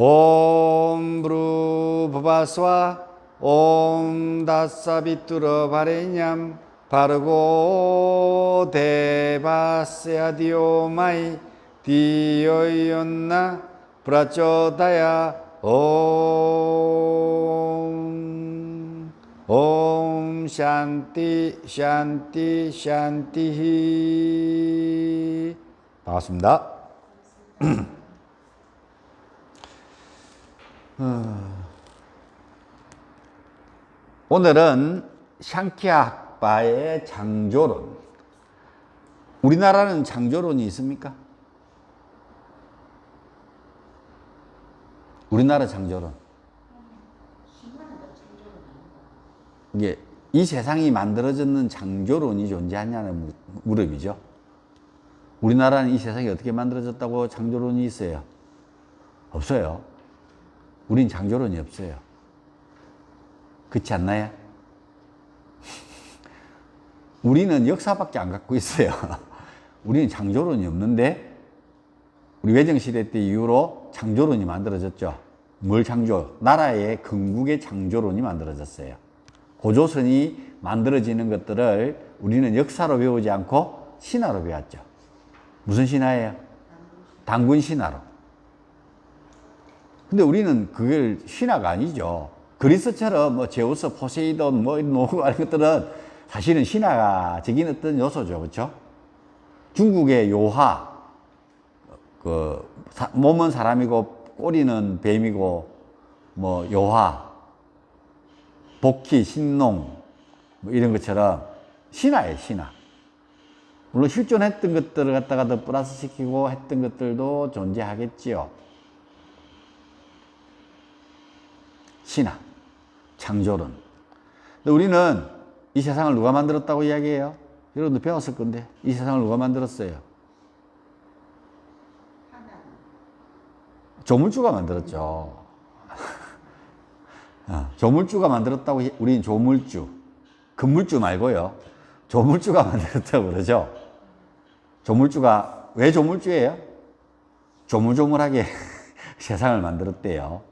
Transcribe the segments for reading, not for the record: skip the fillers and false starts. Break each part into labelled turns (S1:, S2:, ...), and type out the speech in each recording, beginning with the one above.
S1: 옴 브루 부바스와 옴 다사비뚜러 바레냠 바르고 데바세아 디오마이 디오이온나 브라초다야 옴 샨티 샨티 샨티히. 반갑습니다. 오늘은 샹키아 학파의 창조론. 우리나라는 창조론이 있습니까? 우리나라 창조론. 이게 이 세상이 만들어졌는 창조론이 존재하냐는 물음이죠. 우리나라는 이 세상이 어떻게 만들어졌다고 창조론이 있어요? 없어요. 우린 창조론이 없어요. 그렇지 않나요? 우리는 역사밖에 안 갖고 있어요. 우리는 창조론이 없는데, 우리 외정시대 때 이후로 창조론이 만들어졌죠. 뭘 창조? 나라의 건국의 창조론이 만들어졌어요. 고조선이 만들어지는 것들을 우리는 역사로 배우지 않고 신화로 배웠죠. 무슨 신화예요? 단군 신화로. 근데 우리는 그걸 신화가 아니죠. 그리스처럼 뭐 제우스, 포세이돈 뭐 이런 것들은 사실은 신화적인 어떤 요소죠. 그렇죠? 중국의 요하, 몸은 사람이고 꼬리는 뱀이고 뭐 요하, 복희, 신농 뭐 이런 것처럼 신화예요, 신화. 물론 실존했던 것들을 갖다가 더 플러스 시키고 했던 것들도 존재하겠지요. 신화, 창조론. 근데 우리는 이 세상을 누가 만들었다고 이야기해요? 여러분도 배웠을 건데 이 세상을 누가 만들었어요? 조물주가 만들었죠. 조물주가 만들었다고. 우리는 조물주, 건물주 말고요. 조물주가 만들었다고 그러죠. 조물주가 왜 조물주예요? 조물조물하게 세상을 만들었대요.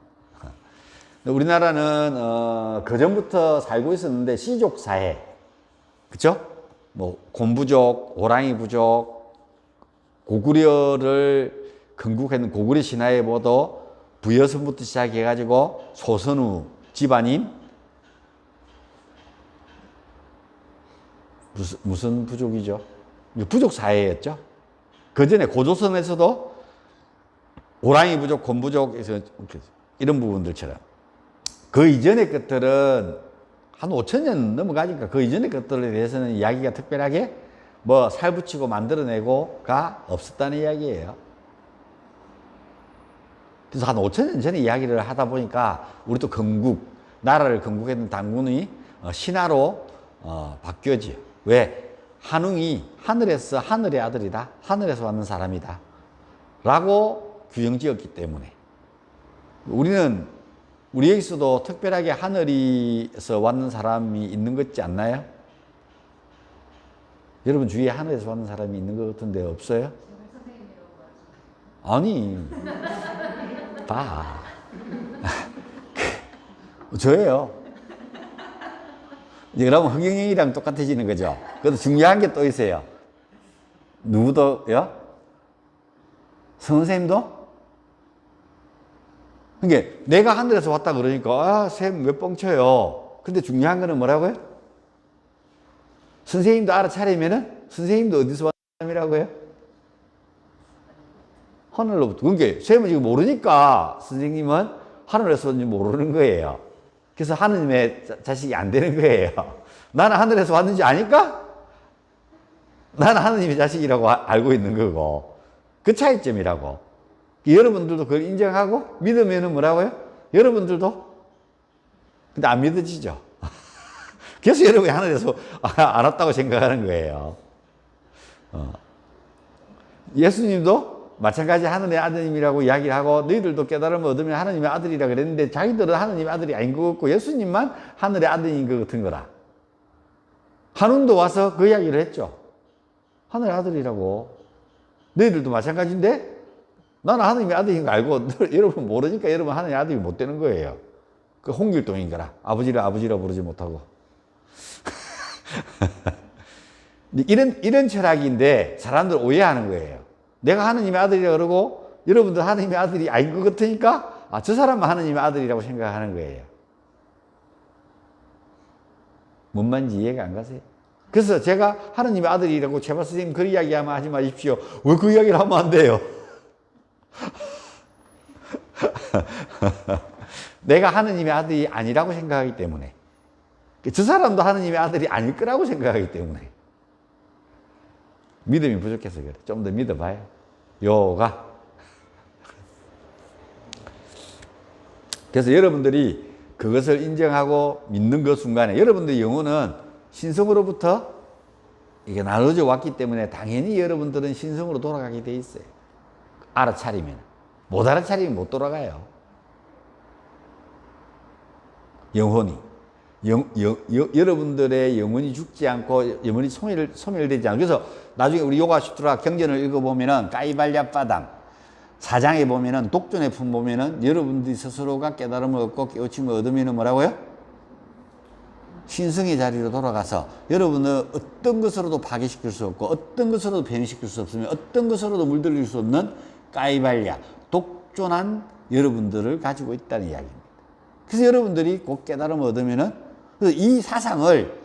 S1: 우리나라는 그전부터 살고 있었는데 씨족 사회, 그쵸? 뭐 곰부족, 호랑이 부족, 고구려를 건국했는 고구려 신화에 보도 부여선부터 시작해가지고 소선우 집안인 무슨 부족이죠? 부족 사회였죠. 그 전에 고조선에서도 호랑이 부족, 곰부족에서 이런 부분들처럼 그 이전의 것들은 한 5,000년 넘어가니까 그 이전의 것들에 대해서는 이야기가 특별하게 뭐 살붙이고 만들어내고가 없었다는 이야기예요. 그래서 한 5,000년 전에 이야기를 하다 보니까 우리 또 나라를 건국했던 단군이 신하로 바뀌었지. 왜? 한웅이 하늘에서 하늘의 아들이다. 하늘에서 왔는 사람이다. 라고 규정지었기 때문에. 우리에게서도 특별하게 하늘에서 왔는 사람이 있는 것 같지 않나요? 여러분 주위에 하늘에서 왔는 사람이 있는 것 같은데 없어요? 아니, 봐. 저예요. 이제 그러면 허경영이랑 똑같아지는 거죠. 그래도 중요한 게 또 있어요. 누구도요? 선생님도? 그러니까 내가 하늘에서 왔다 그러니까 쌤 왜 뻥쳐요? 근데 중요한 거는 뭐라고요? 선생님도 알아차리면은 선생님도 어디서 왔는 사람이라고요? 하늘로부터. 그러니까 쌤은 지금 모르니까 선생님은 하늘에서 왔는지 모르는 거예요. 그래서 하느님의 자식이 안 되는 거예요. 나는 하늘에서 왔는지 아니까 나는 하느님의 자식이라고 알고 있는 거고. 그 차이점이라고. 여러분들도 그걸 인정하고 믿으면은 뭐라고요? 여러분들도. 근데 안 믿어지죠. 그래서 여러분이 하늘에서 알았다고 생각하는 거예요. 예수님도 마찬가지 하늘의 아드님이라고 이야기를 하고 너희들도 깨달음을 얻으면 하나님의 아들이라 그랬는데 자기들은 하나님의 아들이 아닌 것 같고 예수님만 하늘의 아들인 것 같은 거라. 한운도 와서 그 이야기를 했죠. 하늘의 아들이라고. 너희들도 마찬가지인데 나는 하느님의 아들인 거 알고 여러분 모르니까 여러분 하느님의 아들이 못 되는 거예요. 그 홍길동인 거라. 아버지를 아버지라 부르지 못하고. 이런 철학인데 사람들 오해하는 거예요. 내가 하느님의 아들이라 그러고 여러분들 하느님의 아들이 아닌 것 같으니까 저 사람만 하느님의 아들이라고 생각하는 거예요. 뭔 말인지 이해가 안 가세요? 그래서 제가 하느님의 아들이라고 제발 선생님 그 이야기하면 하지 마십시오. 왜 그 이야기를 하면 안 돼요? 내가 하느님의 아들이 아니라고 생각하기 때문에, 저 사람도 하느님의 아들이 아닐 거라고 생각하기 때문에 믿음이 부족해서 그래. 좀 더 믿어봐요. 요가. 그래서 여러분들이 그것을 인정하고 믿는 그 순간에 여러분들의 영혼은 신성으로부터 이게 나눠져 왔기 때문에 당연히 여러분들은 신성으로 돌아가게 돼 있어요. 알아차리면. 못 알아차리면 못 돌아가요. 영혼이. 여러분들의 영혼이 죽지 않고 영혼이 소멸되지 않고. 그래서 나중에 우리 요가수트라 경전을 읽어보면은 까이발랴 빠담 4장에 보면은 독존의 품 보면은 여러분들이 스스로가 깨달음을 얻고 깨우침을 얻으면은 뭐라고요? 신성의 자리로 돌아가서 여러분은 어떤 것으로도 파괴시킬 수 없고 어떤 것으로도 변형시킬 수 없으며 어떤 것으로도 물들일 수 없는 까이발랴 독존한 여러분들을 가지고 있다는 이야기입니다. 그래서 여러분들이 곧 깨달음을 얻으면은 이 사상을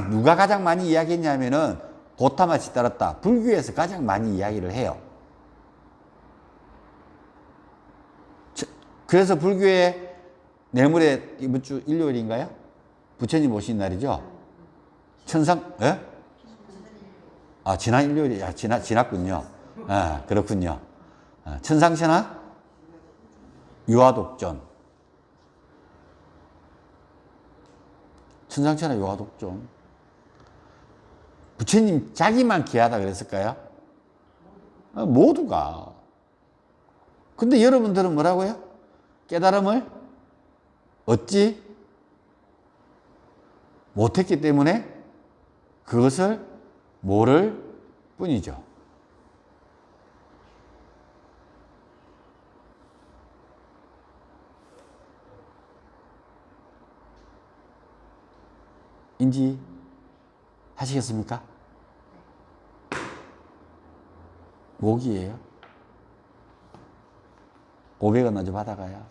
S1: 누가 가장 많이 이야기했냐면은 고타마 치타라타 불교에서 가장 많이 이야기를 해요. 그래서 불교의 내물에 이번 주 일요일인가요? 부처님 오신 날이죠? 천상, 예? 아, 지난 일요일이, 지났군요. 아, 그렇군요. 천상천하? 유화독존. 천상천하 유화독존. 부처님 자기만 귀하다 그랬을까요? 모두가. 근데 여러분들은 뭐라고요? 깨달음을 얻지 못했기 때문에 그것을 모를 뿐이죠. 인지 하시겠습니까? 목이에요. 500원 먼저 받아가요.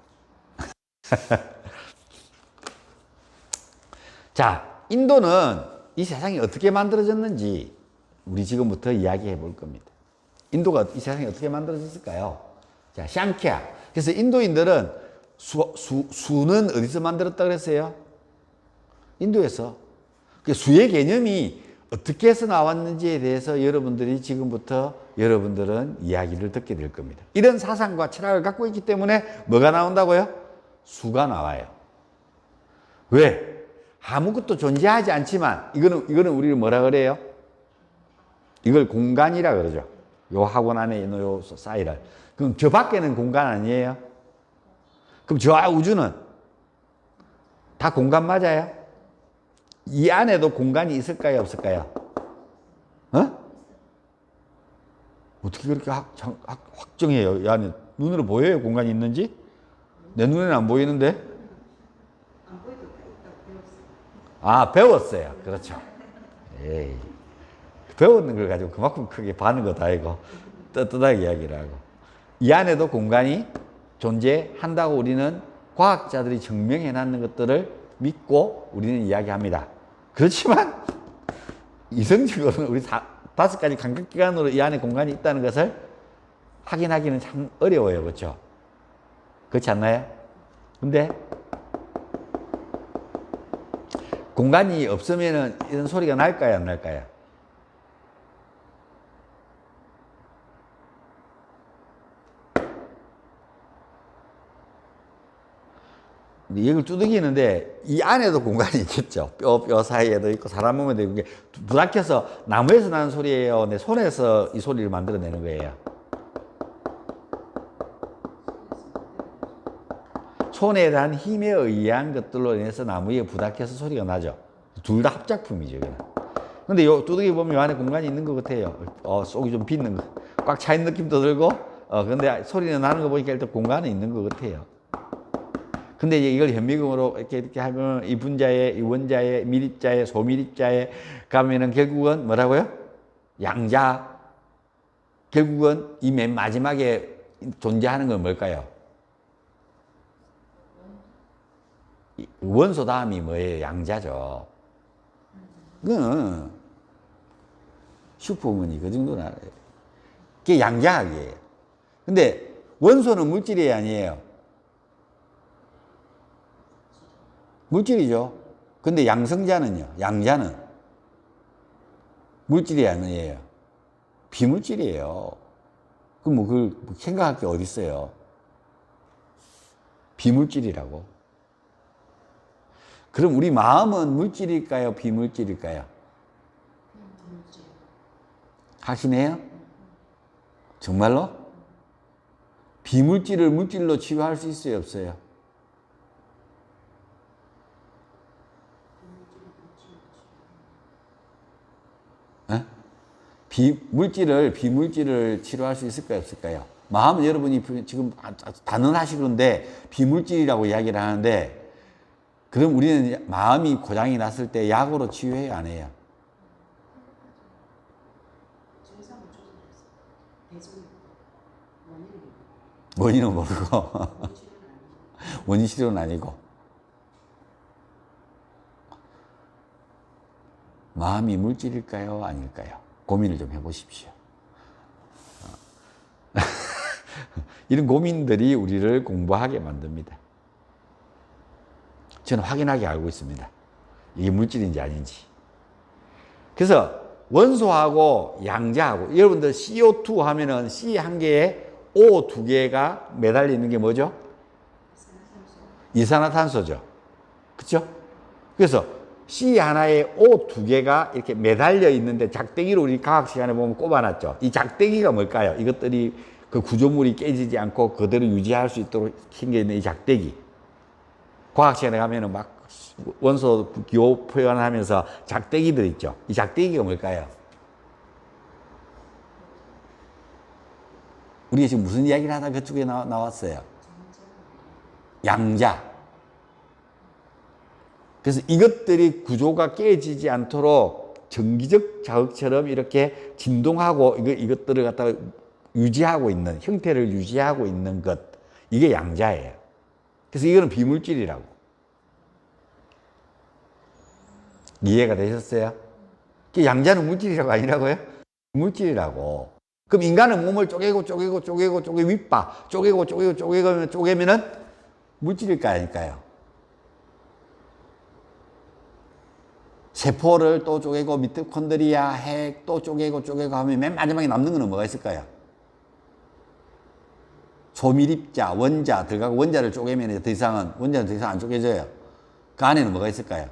S1: 자, 인도는 이 세상이 어떻게 만들어졌는지 우리 지금부터 이야기해 볼 겁니다. 인도가 이 세상이 어떻게 만들어졌을까요? 자, 샹캬. 그래서 인도인들은 수는 어디서 만들었다 그랬어요? 인도에서. 수의 개념이 어떻게 해서 나왔는지에 대해서 여러분들이 지금부터 여러분들은 이야기를 듣게 될 겁니다. 이런 사상과 철학을 갖고 있기 때문에 뭐가 나온다고요? 수가 나와요. 왜? 아무것도 존재하지 않지만 이거는 우리를 뭐라 그래요? 이걸 공간이라 그러죠. 요 학원 안에 있는 요 사이를. 그럼 저 밖에는 공간 아니에요? 그럼 저 우주는 다 공간 맞아요? 이 안에도 공간이 있을까요? 없을까요? 어? 어떻게 그렇게 확정해요? 이 안에 눈으로 보여요? 공간이 있는지? 내 눈에는 안 보이는데? 아, 배웠어요. 그렇죠. 에이, 배웠는 걸 가지고 그만큼 크게 반은 거 다 이거 떳떳하게 이야기를 하고. 이 안에도 공간이 존재한다고 우리는 과학자들이 증명해 놨는 것들을 믿고 우리는 이야기합니다. 그렇지만 이성적으로는 우리 5가지 감각기관으로 이 안에 공간이 있다는 것을 확인하기는 참 어려워요. 그렇죠? 그렇지 않나요? 근데 공간이 없으면 이런 소리가 날까요? 안 날까요? 이걸 두들기는데 이 안에도 공간이 있겠죠. 뼈 사이에도 있고 사람 몸에도 있고. 이게 부닥쳐서 나무에서 나는 소리예요. 내 손에서 이 소리를 만들어내는 거예요. 손에 대한 힘에 의한 것들로 인해서 나무에 부닥쳐서 소리가 나죠. 둘 다 합작품이죠. 근데 요 두들기 보면 요 안에 공간이 있는 것 같아요. 속이 좀 빈는 거. 꽉 차 있는 느낌도 들고 근데 소리는 나는 거 보니까 일단 공간에 있는 것 같아요. 근데 이제 이걸 현미경으로 이렇게 하면 이 분자에, 이 원자에, 밀입자에, 소밀입자에 가면은 결국은 뭐라고요? 양자. 결국은 이 맨 마지막에 존재하는 건 뭘까요? 원소 다음이 뭐예요? 양자죠. 그건 슈퍼문이 그 정도는 알아요. 그게 양자학이에요. 근데 원소는 물질이 아니에요. 물질이죠. 근데 양성자는요, 양자는 물질이 아니에요. 비물질이에요. 그럼 뭐 그걸 생각할 게 어디 있어요? 비물질이라고. 그럼 우리 마음은 물질일까요? 비물질일까요? 확신해요? 정말로? 비물질을 물질로 치유할 수 있어요? 없어요? 에? 비물질을 치료할 수 있을까요? 없을까요? 마음은 여러분이 지금 단언하시는데 비물질이라고 이야기를 하는데 그럼 우리는 마음이 고장이 났을 때 약으로 치유해요? 안 해요? 원인은 모르고 원인 치료는 아니고 마음이 물질일까요? 아닐까요? 고민을 좀 해보십시오. 이런 고민들이 우리를 공부하게 만듭니다. 저는 확인하게 알고 있습니다. 이게 물질인지 아닌지. 그래서 원소하고 양자하고 여러분들 CO2 하면은 C 한 개에 O 두 개가 매달려 있는 게 뭐죠? 이산화탄소죠. 그렇죠? 그래서 C 하나에 O 두 개가 이렇게 매달려 있는데 작대기로 우리 과학 시간에 보면 꼽아놨죠. 이 작대기가 뭘까요? 이것들이 그 구조물이 깨지지 않고 그대로 유지할 수 있도록 생겨 있는 이 작대기. 과학 시간에 가면은 막 원소 기호 표현하면서 작대기들 있죠. 이 작대기가 뭘까요? 우리가 지금 무슨 이야기를 하다 그쪽에 나왔어요? 양자. 그래서 이것들이 구조가 깨지지 않도록 전기적 자극처럼 이렇게 진동하고 이것들을 갖다가 유지하고 있는, 형태를 유지하고 있는 것. 이게 양자예요. 그래서 이거는 비물질이라고. 이해가 되셨어요? 양자는 물질이라고 아니라고요? 물질이라고. 그럼 인간은 몸을 쪼개고 윗바 쪼개면은 물질일까 아닐까요? 세포를 또 쪼개고 미토콘드리아, 핵 또 쪼개고 하면 맨 마지막에 남는 거는 뭐가 있을까요? 소밀입자, 원자 들어가고 원자를 쪼개면 원자는 더 이상 안 쪼개져요. 그 안에는 뭐가 있을까요?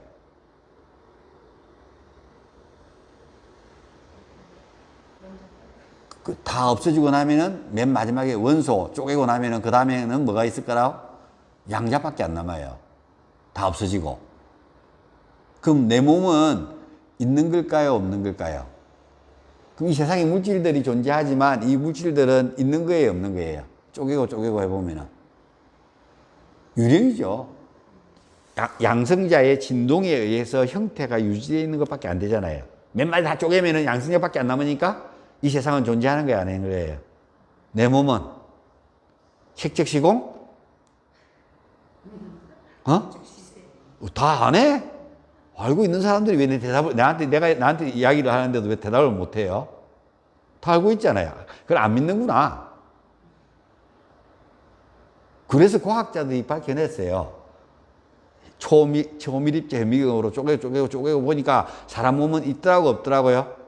S1: 다 없어지고 나면은 맨 마지막에 원소 쪼개고 나면은 그 다음에는 뭐가 있을 거라고? 양자밖에 안 남아요. 다 없어지고. 그럼 내 몸은 있는 걸까요? 없는 걸까요? 그럼 이 세상에 물질들이 존재하지만 이 물질들은 있는 거예요? 없는 거예요? 쪼개고 해보면은. 유령이죠. 양성자의 진동에 의해서 형태가 유지되어 있는 것밖에 안 되잖아요. 맨 마디 다 쪼개면은 양성자밖에 안 남으니까 이 세상은 존재하는 거야, 아닌 거예요? 내 몸은 색적 시공? 다 안 해? 알고 있는 사람들이 왜 나한테 이야기를 하는데도 왜 대답을 못 해요? 다 알고 있잖아요. 그걸 안 믿는구나. 그래서 과학자들이 밝혀냈어요. 초밀입자 현미경으로 쪼개고 보니까 사람 몸은 있더라고 없더라고요.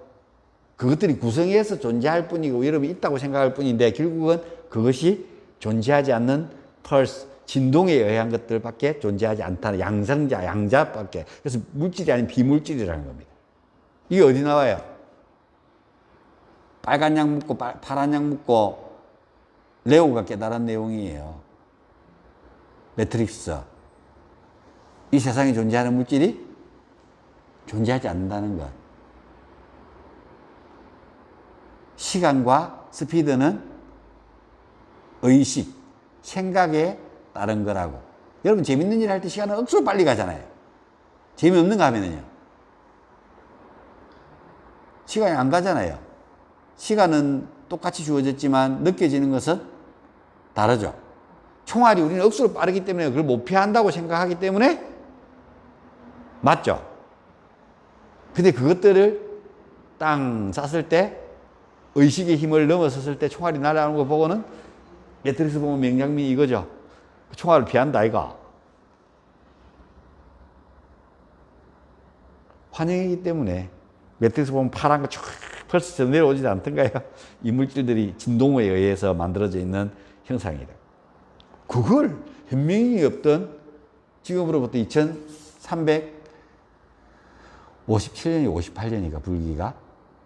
S1: 그것들이 구성해서 존재할 뿐이고 여러분이 있다고 생각할 뿐인데 결국은 그것이 존재하지 않는 펄스, 진동에 의한 것들밖에 존재하지 않다는 양자밖에. 그래서 물질이 아닌 비물질이라는 겁니다. 이게 어디 나와요? 빨간 약 묻고 파란 약 묻고 레오가 깨달은 내용이에요. 매트릭스. 이 세상에 존재하는 물질이 존재하지 않는다는 것. 시간과 스피드는 의식, 생각에 따른 거라고. 여러분 재밌는 일 할 때 시간은 억수로 빨리 가잖아요. 재미없는 거 하면은요. 시간이 안 가잖아요. 시간은 똑같이 주어졌지만 느껴지는 것은 다르죠. 총알이 우리는 억수로 빠르기 때문에 그걸 못 피한다고 생각하기 때문에 맞죠? 근데 그것들을 땅 쐈을 때 의식의 힘을 넘어섰을 때 총알이 날아오는 거 보고는 매트릭스 보면 명장면이 이거죠. 총알을 피한다 이거. 환영이기 때문에 매트릭스 보면 파란 거 쫙 펄스 내려오지 않던가요? 이 물질들이 진동에 의해서 만들어져 있는 형상이다. 그걸 현명이 없던 지금으로부터 2357년이 58년이니까 불기가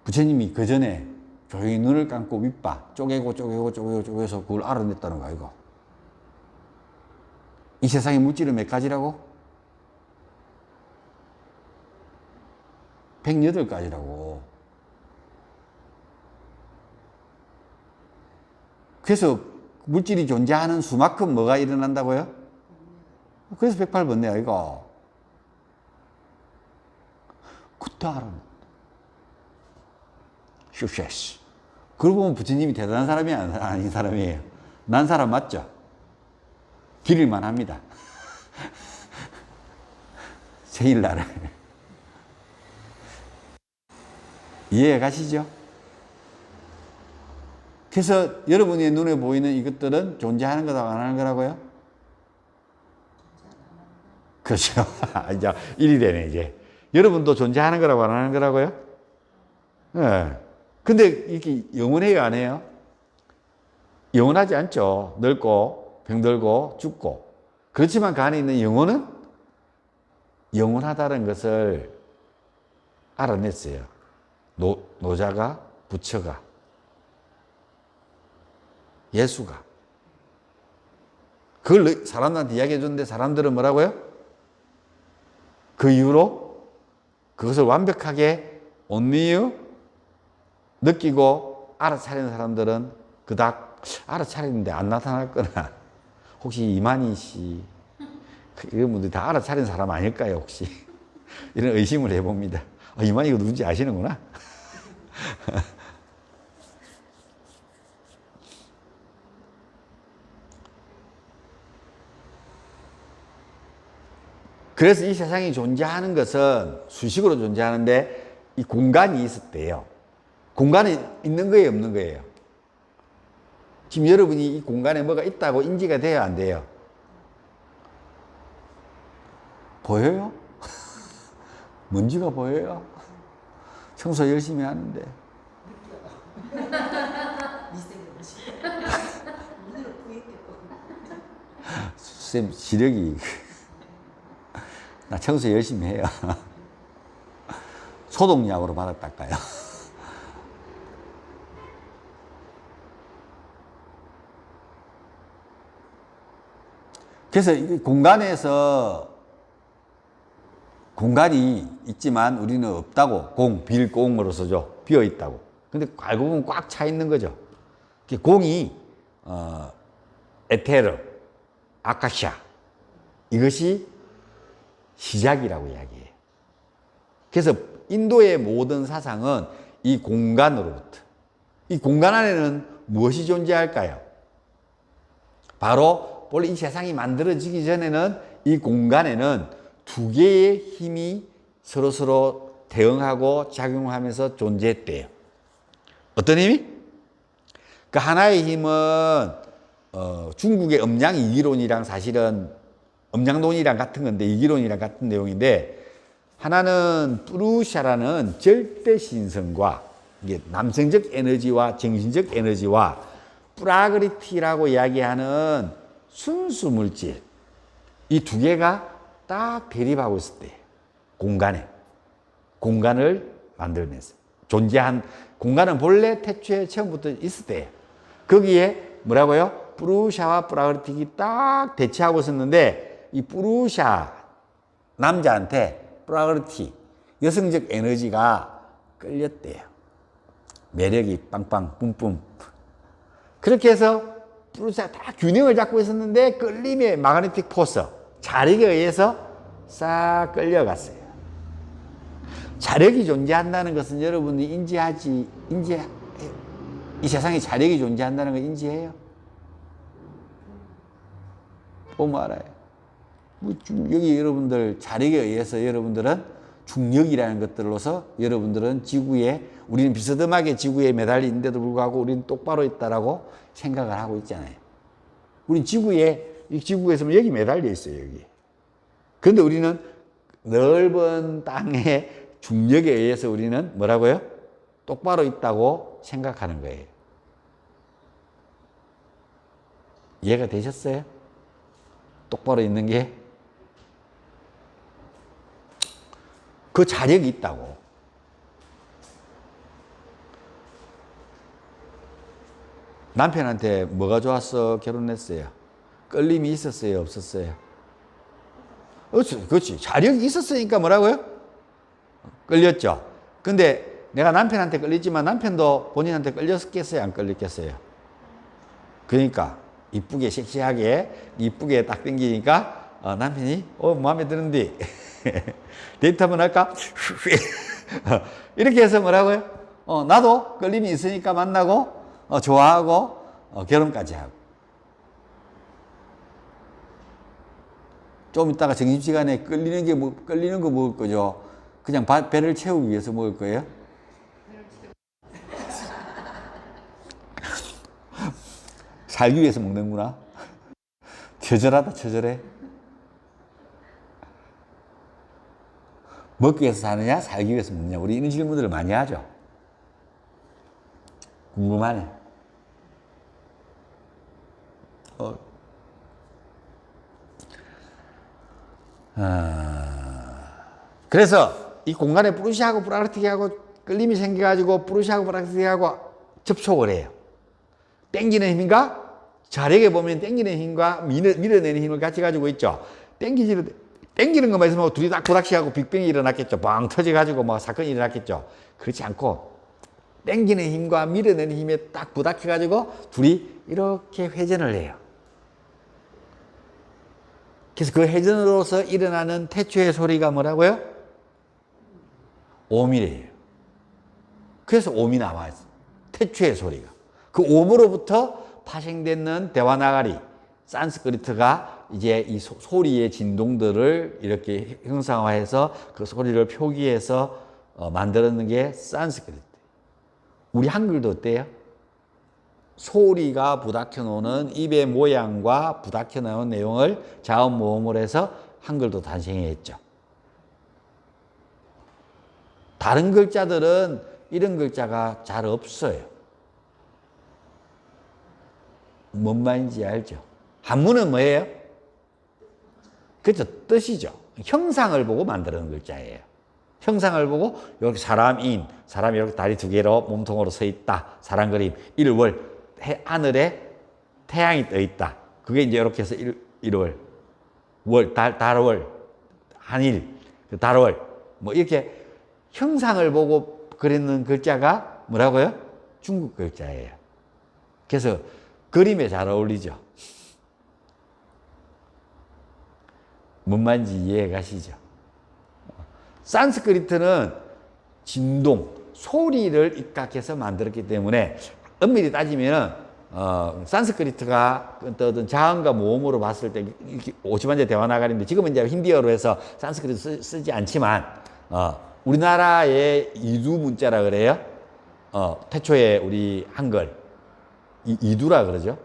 S1: 부처님이 그 전에 조용히 눈을 감고 윗바 쪼개서 그걸 알아냈다는 거야 이거. 이 세상의 물질은 몇 가지라고? 108가지라고. 그래서 물질이 존재하는 수만큼 뭐가 일어난다고요? 그래서 108번뇌야 이거. 그때 알아냈다. 슈쉐스. 그러고 보면 부처님이 대단한 사람이 아닌 사람이에요. 난 사람 맞죠? 기릴만 합니다. 생일날에. 이해가 가시죠? 그래서 여러분의 눈에 보이는 이것들은 존재하는 거다, 안 하는 거라고요? 그렇죠. 이제 일이 되네, 이제. 여러분도 존재하는 거라고 안 하는 거라고요? 예. 네. 근데 이게 영원해요, 안 해요? 영원하지 않죠. 늙고, 병들고, 죽고. 그렇지만 그 안에 있는 영혼은 영원하다는 것을 알아냈어요. 노자가, 부처가, 예수가. 그걸 사람들한테 이야기해 줬는데 사람들은 뭐라고요? 그 이후로 그것을 완벽하게 only 느끼고 알아차리는 사람들은 그닥 알아차리는데 안 나타날 거나 혹시 이만희 씨 이런 분들이 다 알아차린 사람 아닐까요 혹시? 이런 의심을 해봅니다. 이만희가 누군지 아시는구나. 그래서 이 세상이 존재하는 것은 수식으로 존재하는데 이 공간이 있었대요. 공간이 있는 거예요, 없는 거예요? 지금 여러분이 이 공간에 뭐가 있다고 인지가 돼요, 안 돼요? 보여요? 먼지가 보여요? 청소 열심히 하는데. 쌤, 시력이. 나 청소 열심히 해요. 소독약으로 받아 닦아요. 그래서 이 공간이 있지만 우리는 없다고. 빌공으로 써죠. 비어 있다고. 근데 알고 보면 꽉 차 있는 거죠. 공이 에테르, 아카샤 이것이 시작이라고 이야기해요. 그래서 인도의 모든 사상은 이 공간으로부터, 이 공간 안에는 무엇이 존재할까요? 바로 원래 이 세상이 만들어지기 전에는 이 공간에는 두 개의 힘이 서로 대응하고 작용하면서 존재했대요. 어떤 힘이? 그 하나의 힘은 중국의 음양 이기론이랑 사실은 음양론이랑 같은 건데 이기론이랑 같은 내용인데, 하나는 뿌루샤라는 절대 신성과 이게 남성적 에너지와 정신적 에너지와 프라그리티라고 이야기하는 순수 물질, 이 두 개가 딱 대립하고 있을 때 공간을 만들어냈어요. 존재한 공간은 본래 태초에 처음부터 있을 때예요. 거기에 뭐라고요? 뿌루샤와 프라그리틱이 딱 대치하고 있었는데, 이 뿌루샤 남자한테 프라그리티 여성적 에너지가 끌렸대요. 매력이 빵빵 뿜뿜. 그렇게 해서 프루시아가 다 균형을 잡고 있었는데 끌림의 마그네틱 포스, 자력에 의해서 싹 끌려갔어요. 자력이 존재한다는 것은 여러분이 이 세상에 자력이 존재한다는 걸 인지해요? 보면 알아요. 여기 여러분들 자력에 의해서 여러분들은 중력이라는 것들로서 여러분들은 지구에, 우리는 비스듬하게 지구에 매달리는데도 불구하고 우리는 똑바로 있다라고 생각을 하고 있잖아요. 우린 지구에서 여기 매달려 있어요, 여기. 그런데 우리는 넓은 땅의 중력에 의해서 우리는 뭐라고요? 똑바로 있다고 생각하는 거예요. 이해가 되셨어요? 똑바로 있는 게 그 자력이 있다고. 남편한테 뭐가 좋았어? 결혼했어요. 끌림이 있었어요? 없었어요? 그렇지. 자력이 있었으니까 뭐라고요? 끌렸죠. 근데 내가 남편한테 끌렸지만 남편도 본인한테 끌렸겠어요? 안 끌렸겠어요? 그러니까 이쁘게 섹시하게 이쁘게 딱 당기니까 남편이 마음에 드는데 데이트 한번 할까? 이렇게 해서 뭐라고요? 나도 끌림이 있으니까 만나고 좋아하고 결혼까지 하고. 좀 이따가 점심시간에 끌리는 거 먹을 거죠? 그냥 배를 채우기 위해서 먹을 거예요? 살기 위해서 먹는구나. 처절하다, 처절해. 먹기 위해서 사느냐, 살기 위해서 먹느냐. 우리 이런 질문들을 많이 하죠. 궁금하네. 그래서 이 공간에 프루시아하고 프라크티하고 끌림이 생겨가지고 프루시아하고 프라크티하고 접촉을 해요. 땡기는 힘인가? 자력에 보면 땡기는 힘과 밀어내는 힘을 같이 가지고 있죠. 땡기는 것만 있으면 둘이 딱 부닥치하고 빅뱅이 일어났겠죠. 빵 터져가지고 막 사건이 일어났겠죠. 그렇지 않고 땡기는 힘과 밀어내는 힘에 딱 부닥쳐가지고 둘이 이렇게 회전을 해요. 그래서 그 회전으로서 일어나는 태초의 소리가 뭐라고요? 옴이래요. 그래서 옴이 나와요. 태초의 소리가. 그 옴으로부터 파생되는 대화나가리, 산스크리트가 이제 이 소리의 진동들을 이렇게 형상화해서 그 소리를 표기해서 만들었는 게 산스크리트. 우리 한글도 어때요? 소리가 부닥쳐 놓는 입의 모양과 부닥쳐 나온 내용을 자음 모음을 해서 한글도 탄생했죠. 다른 글자들은 이런 글자가 잘 없어요. 뭔 말인지 알죠? 한문은 뭐예요? 그렇죠. 뜻이죠. 형상을 보고 만드는 글자예요. 형상을 보고 여기 사람이 이렇게 다리 두 개로 몸통으로 서 있다. 사람 그림. 일월 하늘에 태양이 떠 있다. 그게 이제 이렇게 해서 일월 달월 한일 달월 뭐 이렇게 형상을 보고 그리는 글자가 뭐라고요? 중국 글자예요. 그래서 그림에 잘 어울리죠. 뭔 말인지 이해 가시죠? 산스크리트는 진동, 소리를 입각해서 만들었기 때문에 엄밀히 따지면 산스크리트가 어떤 자음과 모음으로 봤을 때 오지만제 대화나가리인데 지금은 이제 힌디어로 해서 산스크리트 쓰지 않지만 우리나라의 이두 문자라 그래요. 태초에 우리 한글 이두라 그러죠.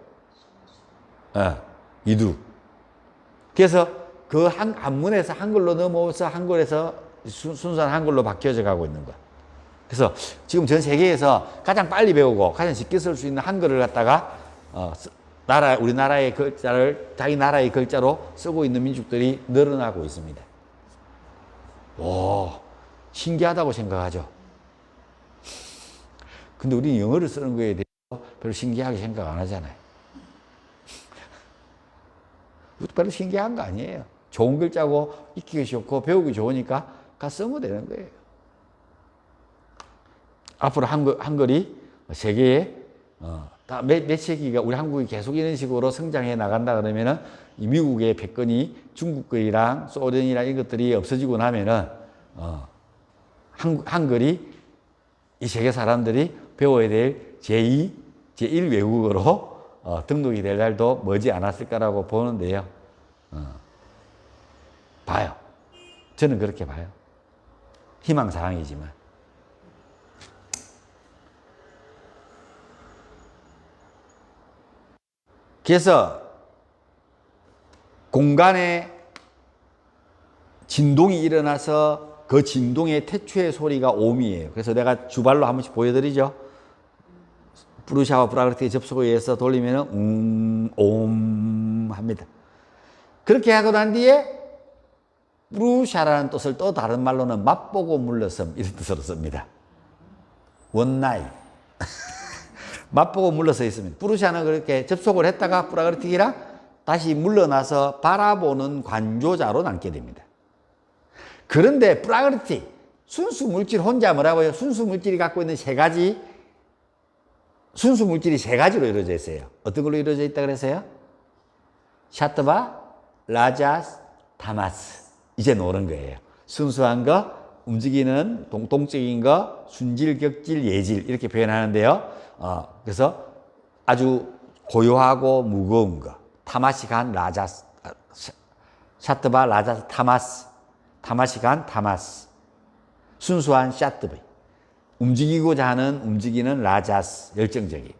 S1: 이두. 그래서 그 한문에서 한글로 넘어와서 한글에서 순수한 한글로 바뀌어져 가고 있는 거야. 그래서 지금 전 세계에서 가장 빨리 배우고 가장 쉽게 쓸 수 있는 한글을 갖다가 우리나라의 글자를 자기 나라의 글자로 쓰고 있는 민족들이 늘어나고 있습니다. 오, 신기하다고 생각하죠. 근데 우리는 영어를 쓰는 거에 대해서 별로 신기하게 생각 안 하잖아요. 별로 신기한 거 아니에요. 좋은 글자고 익히기 좋고 배우기 좋으니까 가 쓰면 되는 거예요. 앞으로 한글이 세계에 다 몇 세기가 우리 한국이 계속 이런 식으로 성장해 나간다 그러면은 이 미국의 패권이 중국이랑 소련이랑 이런 것들이 없어지고 나면은 한글이 이 세계 사람들이 배워야 될 제2, 제1 외국어로 등록이 될 날도 머지 않았을 거라고 보는데요. 봐요. 저는 그렇게 봐요. 희망사항이지만. 그래서 공간에 진동이 일어나서 그 진동의 태초의 소리가 옴이에요. 그래서 내가 주발로 한 번씩 보여드리죠. 프루샤와 프라그르트의 접속에 의해서 돌리면 옴 합니다. 그렇게 하고 난 뒤에 프루샤라는 뜻을 또 다른 말로는 맛보고 물러섬 이런 뜻으로 씁니다. 원나잇. 맛보고 물러서 있습니다. 프루샤는 그렇게 접속을 했다가 프라그르트기랑 다시 물러나서 바라보는 관조자로 남게 됩니다. 그런데 프라그르티, 순수 물질 혼자 뭐라고요? 순수 물질이 갖고 있는 순수 물질이 세 가지로 이루어져 있어요. 어떤 걸로 이루어져 있다 그랬어요? 샤트바, 라자스, 타마스. 이제 노는 거예요. 순수한 거, 움직이는 동적인 거, 순질, 격질, 예질 이렇게 표현하는데요. 그래서 아주 고요하고 무거운 거. 타마시간, 라자스, 샤트바, 라자스, 타마스. 타마시간, 타마스. 순수한 샤트바. 움직이고자 하는 움직이는 라자스, 열정적인.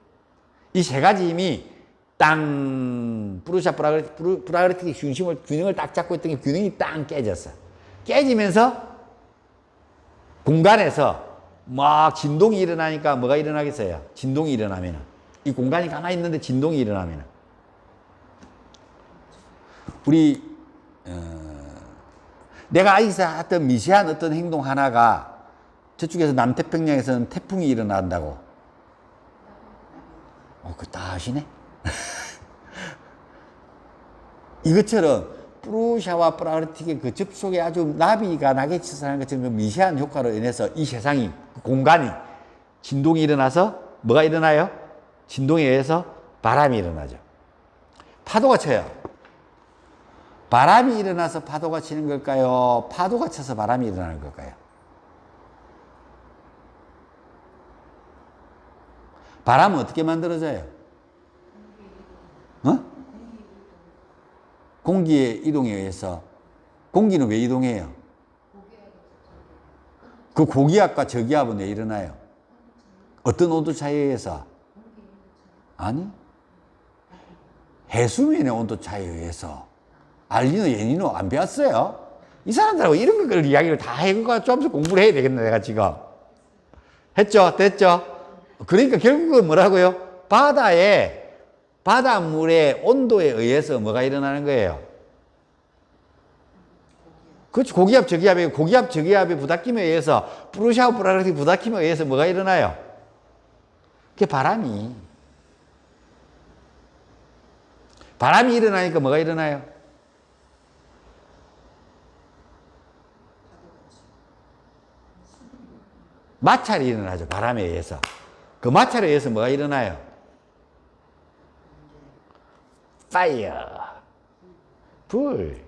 S1: 이 세 가지 힘이 프루샤 프라그르틱 균형을 딱 잡고 있던 게 균형이 땅 깨졌어. 깨지면서 공간에서 막 진동이 일어나니까 뭐가 일어나겠어요? 진동이 일어나면. 이 공간이 가만히 있는데 진동이 일어나면. 내가 아이서 했던 미세한 어떤 행동 하나가 저쪽에서 남태평양에서는 태풍이 일어난다고. 그거 다 아시네? 이것처럼 프루샤와 프라그르틱의 그 접속에 아주 나비가 낙에 치서 하는 것처럼 그 미세한 효과로 인해서 이 세상이, 공간이 진동이 일어나서 뭐가 일어나요? 진동에 의해서 바람이 일어나죠. 파도가 쳐요. 바람이 일어나서 파도가 치는 걸까요? 파도가 쳐서 바람이 일어나는 걸까요? 바람은 어떻게 만들어져요? 공기의 이동에 의해서. 공기는 왜 이동해요? 그 고기압과 저기압은 왜 일어나요? 어떤 온도 차이에 의해서? 아니, 해수면의 온도 차이에 의해서. 알리노, 예니노 안 배웠어요? 이 사람들하고 이런 걸 이야기를 다 해가 좀 더 공부를 해야 되겠네, 내가 지금. 했죠? 됐죠? 그러니까 결국은 뭐라고요? 바닷물의 온도에 의해서 뭐가 일어나는 거예요? 그렇죠. 고기압, 저기압에, 고기압, 저기압의 부닥김에 의해서, 프루샤와 프라그르틱 부닥김에 의해서 뭐가 일어나요? 그게 바람이 일어나니까 뭐가 일어나요? 마찰이 일어나죠. 바람에 의해서. 그 마찰에 의해서 뭐가 일어나요? 파이어. 불.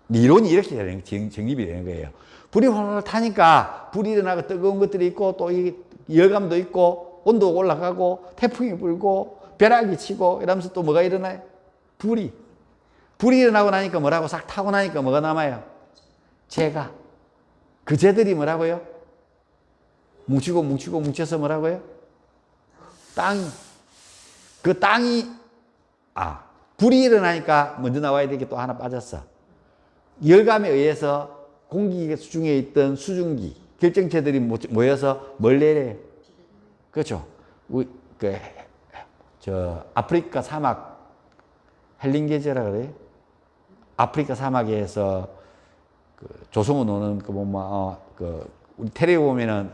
S1: 이론이 이렇게 정립이 되는 거예요. 불이 활활 타니까 불이 일어나고 뜨거운 것들이 있고 또 이 열감도 있고 온도가 올라가고 태풍이 불고 벼락이 치고 이러면서 또 뭐가 일어나요? 불이 일어나고 나니까 뭐라고 싹 타고 나니까 뭐가 남아요? 재가. 그 재들이 뭐라고요? 뭉쳐서 뭐라고요? 그 땅이 불이 일어나니까 먼저 나와야 될 게 또 하나 빠졌어. 열감에 의해서 공기 수중에 있던 수증기, 결정체들이 모여서 뭘 내려요? 그렇죠. 아프리카 사막, 헬링게제라 그래요? 아프리카 사막에서 조성은 오는 우리 텔레비 보면은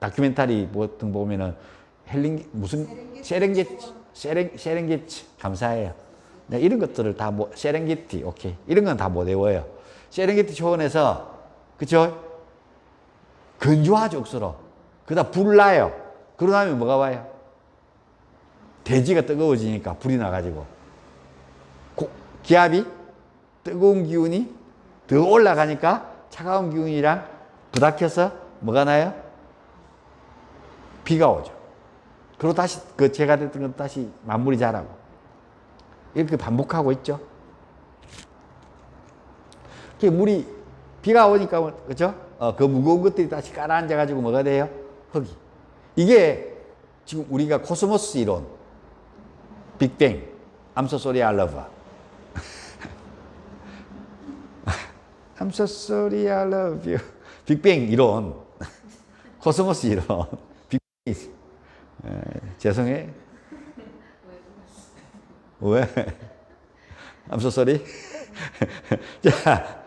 S1: 다큐멘터리 같은 거 보면은 세렝게티 감사해요. 이런 것들을 다 세렝게티 오케이 이런 건 다 못 외워요. 세렝게티 초원에서 그쵸? 건조하죠 억수로. 그러다 불 나요. 그러고 나면 뭐가 와요? 대지가 뜨거워지니까 불이 나가지고 기압이 뜨거운 기운이 더 올라가니까 차가운 기운이랑 부닥쳐서 뭐가 나요? 비가 오죠. 그리고 다시 그 재가 됐던 건 다시 만물이 자라고 이렇게 반복하고 있죠. 물이 비가 오니까 그죠? 그 무거운 것들이 다시 깔아앉아 가지고 뭐가 돼요? 흙이. 이게 지금 우리가 코스모스 이론, 빅뱅, I'm so sorry I love you. I'm so sorry I love you. 빅뱅 이론, 코스모스 이론, 빅뱅. 죄송해. 왜? I'm so sorry. 자,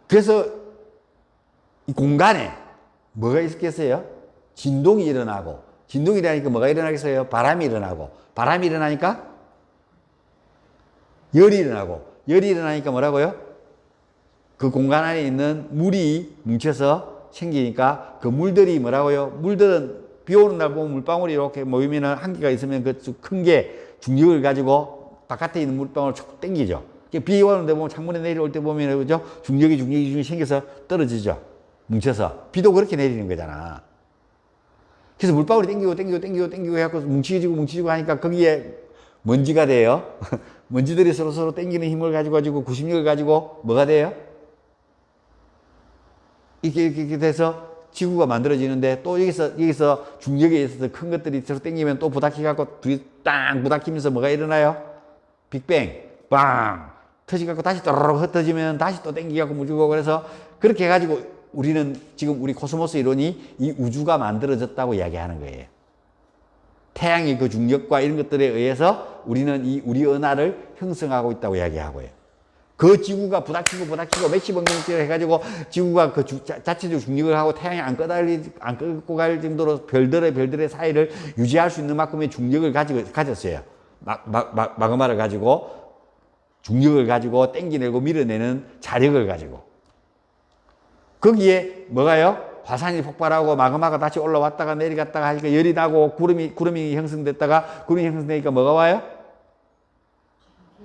S1: 그래서 이 공간에 뭐가 있겠어요? 진동이 일어나고, 진동이 일어나니까 뭐가 일어나겠어요? 바람이 일어나고, 바람이 일어나니까 열이 일어나고, 열이 일어나니까 뭐라고요? 그 공간 안에 있는 물이 뭉쳐서 생기니까 그 물들이 뭐라고요? 물들은 비 오는 날 보면 물방울이 이렇게 모이면 한기가 있으면 그 큰 게 중력을 가지고 바깥에 있는 물방울을 쭉 당기죠. 비 오는데 보면 창문에 내려올 때 보면 그죠? 중력이 생겨서 떨어지죠. 뭉쳐서. 비도 그렇게 내리는 거잖아. 그래서 물방울이 당기고 해갖고 뭉치지고 하니까 거기에 먼지가 돼요. 먼지들이 서로 당기는 힘을 가지고 구심력을 가지고 뭐가 돼요? 이렇게 돼서 지구가 만들어지는데 또 여기서 중력에 있어서 큰 것들이 서로 당기면 또 부닥쳐갖고 둘이 땅 부닥치면서 뭐가 일어나요? 빅뱅, 빵! 터지갖고 다시 또르륵 흩어지면 다시 또 당기갖고 무지고 그래서 그렇게 해가지고 우리는 지금 우리 코스모스 이론이 이 우주가 만들어졌다고 이야기하는 거예요. 태양의 그 중력과 이런 것들에 의해서 우리는 이 우리 은하를 형성하고 있다고 이야기하고요. 그 지구가 부닥치고 몇십억 년째 해가지고 지구가 그 자체적 중력을 하고 태양이 안 끄고 갈 정도로 별들의 사이를 유지할 수 있는 만큼의 중력을 가졌어요. 마그마를 가지고 중력을 가지고 땡기내고 밀어내는 자력을 가지고. 거기에 뭐가요? 화산이 폭발하고 마그마가 다시 올라왔다가 내려갔다가 하니까 열이 나고 구름이 형성됐다가 구름이 형성되니까 뭐가 와요?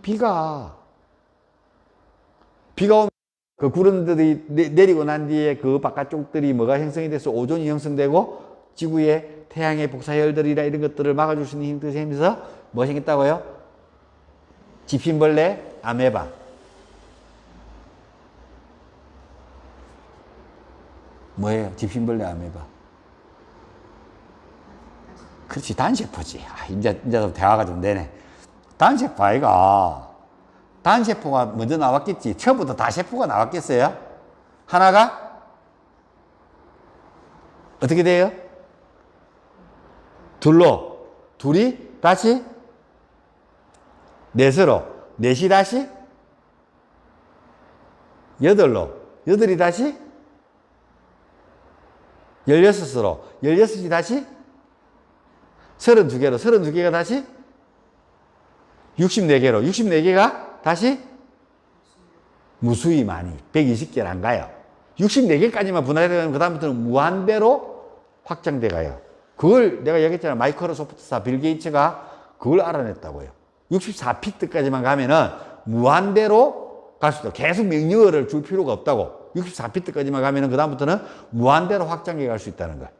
S1: 비가 오면 그 구름들이 내리고 난 뒤에 그 바깥쪽들이 뭐가 형성이 돼서 오존이 형성되고 지구에 태양의 복사열들이나 이런 것들을 막아줄 수 있는 힘들이 생기면서 뭐 생겼다고요? 지핀벌레, 아메바. 뭐예요? 지핀벌레, 아메바. 그렇지, 단세포지. 이제 대화가 좀 되네. 단세포 아이가. 단세포가 먼저 나왔겠지. 처음부터 다세포가 나왔겠어요? 하나가 어떻게 돼요? 둘이 다시 넷으로, 넷이 다시 여덟이 다시 16으로, 16이 다시 32개로, 32개가 다시 64개로, 64개가 다시 무수히 많이 120개를 안 가요. 64개까지만 분할되면 그 다음부터는 무한대로 확장돼 가요. 그걸 내가 얘기했잖아. 마이크로소프트사 빌 게이츠가 그걸 알아냈다고요. 64피트까지만 가면은 무한대로 갈 수 있다. 계속 명령어를 줄 필요가 없다고. 64피트까지만 가면은 그 다음부터는 무한대로 확장해 갈 수 있다는 걸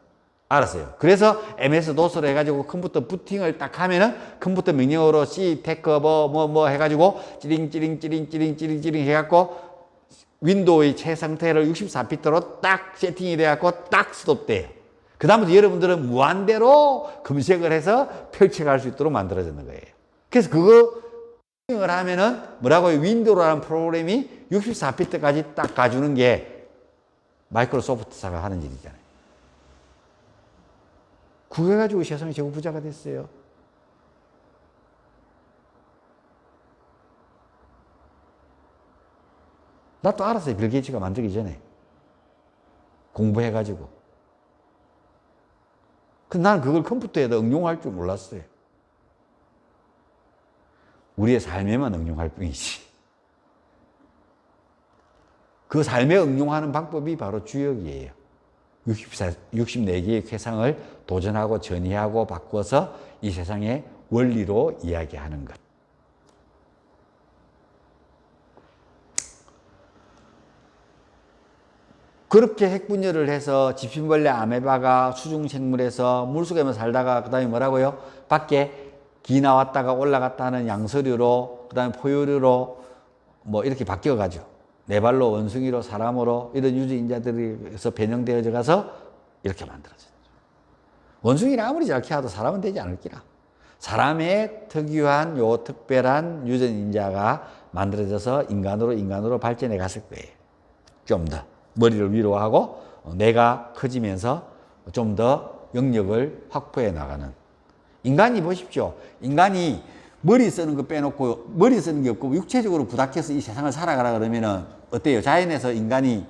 S1: 알았어요. 그래서 MS 도스로 해가지고 컴퓨터 부팅을 딱 하면은 컴퓨터 명령어로 C, 테크, 뭐 해가지고 찌링 해갖고 윈도우의 최상태를 64피트로 딱 세팅이 돼갖고 딱 스톱돼요. 그 다음부터 여러분들은 무한대로 검색을 해서 펼쳐갈 수 있도록 만들어지는 거예요. 그래서 그거 을 하면은 뭐라고요? 윈도우라는 프로그램이 64피트까지 딱 가주는 게 마이크로소프트사가 하는 일이잖아요. 그거 가지고 세상에 제국 부자가 됐어요. 나도 알았어요. 빌 게이츠가 만들기 전에. 공부해가지고. 근데 나는 그걸 컴퓨터에다 응용할 줄 몰랐어요. 우리의 삶에만 응용할 뿐이지. 그 삶에 응용하는 방법이 바로 주역이에요. 64개의 쾌상을 도전하고 전이하고 바꾸어서 이 세상의 원리로 이야기하는 것. 그렇게 핵분열을 해서 집신벌레 아메바가 수중생물에서 물속에만 살다가 그 다음에 뭐라고요? 밖에 기 나왔다가 올라갔다 하는 양서류로 그 다음에 포유류로 뭐 이렇게 바뀌어가죠. 네 발로 원숭이로 사람으로 이런 유전인자들에서 변형되어져 가서 이렇게 만들어졌죠. 원숭이는 아무리 잘 키워도 사람은 되지 않을기라. 사람의 특유한 요 특별한 유전인자가 만들어져서 인간으로 발전해 갔을 거예요. 좀 더 머리를 위로 하고 뇌가 커지면서 좀 더 영역을 확보해 나가는. 인간이 보십시오. 인간이 머리 쓰는 거 빼놓고 머리 쓰는 게 없고 육체적으로 부닥쳐서 이 세상을 살아가라 그러면은 어때요? 자연에서 인간이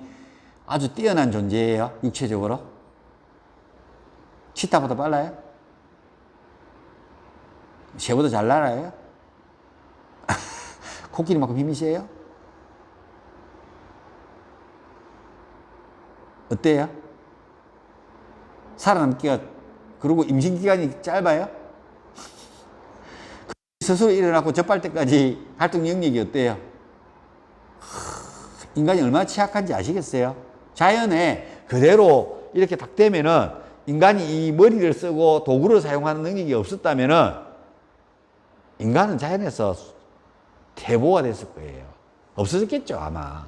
S1: 아주 뛰어난 존재예요. 육체적으로. 치타보다 빨라요? 새보다 잘 날아요? 코끼리만큼 힘이 세요? 어때요? 살아남기가, 그리고 임신기간이 짧아요? 스스로 일어나고 접할 때까지 활동 영역이 어때요? 인간이 얼마나 취약한지 아시겠어요? 자연에 그대로 이렇게 딱 되면은 인간이 이 머리를 쓰고 도구를 사용하는 능력이 없었다면은 인간은 자연에서 퇴보가 됐을 거예요. 없어졌겠죠, 아마.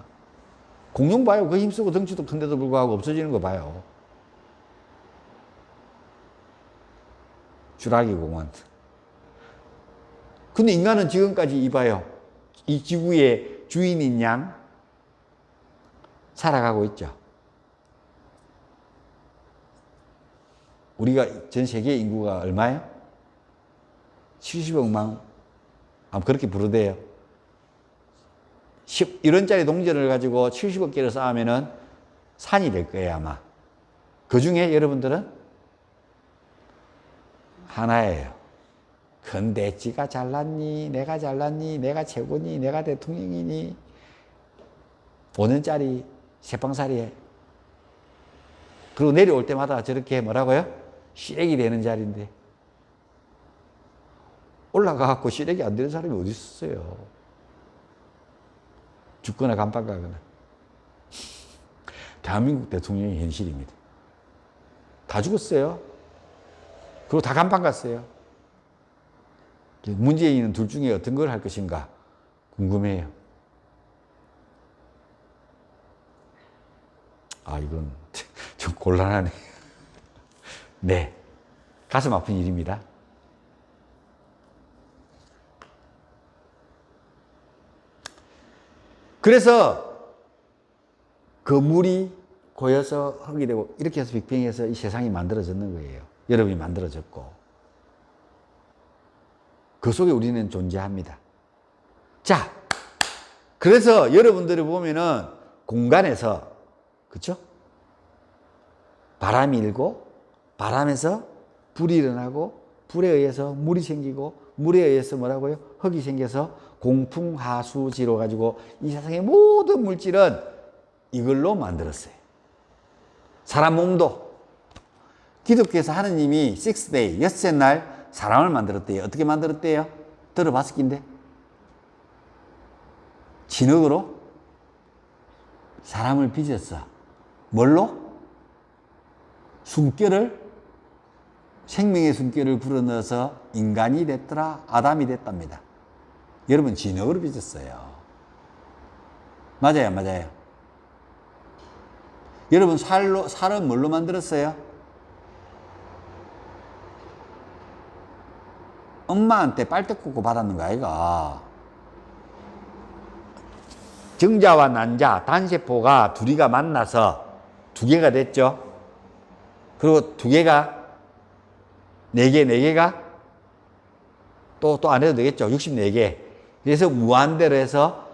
S1: 공룡 봐요. 그 힘쓰고 덩치도 큰데도 불구하고 없어지는 거 봐요. 주라기 공원. 근데 인간은 지금까지 이봐요. 이 지구의 주인인 양 살아가고 있죠. 우리가 전 세계 인구가 얼마예요? 70억만. 아마 그렇게 부르대요. 1원짜리 동전을 가지고 70억 개를 쌓으면은 산이 될 거예요, 아마. 그 중에 여러분들은 하나예요. 근데 지가 잘났니? 내가 잘났니? 내가 최고니? 내가 대통령이니? 5년짜리 새빵살이에. 그리고 내려올 때마다 저렇게 뭐라고요? 시래기 되는 자리인데. 올라가갖고 시래기 안 되는 사람이 어디 있었어요? 죽거나 간판 가거나. 대한민국 대통령이 현실입니다. 다 죽었어요. 그리고 다 간판 갔어요. 문재인은 둘 중에 어떤 걸 할 것인가 궁금해요. 아, 이건 좀 곤란하네. 네. 가슴 아픈 일입니다. 그래서 그 물이 고여서 흙이 되고 이렇게 해서 빅뱅에서 이 세상이 만들어졌는 거예요. 여러분이 만들어졌고. 그 속에 우리는 존재합니다. 자, 그래서 여러분들이 보면은 공간에서, 그쵸? 바람이 일고, 바람에서 불이 일어나고, 불에 의해서 물이 생기고, 물에 의해서 뭐라고요? 흙이 생겨서 공풍하수지로 가지고 이 세상의 모든 물질은 이걸로 만들었어요. 사람 몸도. 기독교에서 하느님이 6day, 엿새 날 사람을 만들었대요. 어떻게 만들었대요? 들어봤을 낀데. 진흙으로 사람을 빚었어. 뭘로? 숨결을, 생명의 숨결을 불어넣어서 인간이 됐더라, 아담이 됐답니다. 여러분, 진흙으로 빚었어요. 맞아요, 맞아요. 여러분, 살은 뭘로 만들었어요? 엄마한테 빨대 꽂고 받았는 거 아이가? 정자와 난자, 단세포가 둘이가 만나서 두 개가 됐죠. 그리고 두 개가 네 개가 또 안 해도 되겠죠. 64개. 그래서 무한대로 해서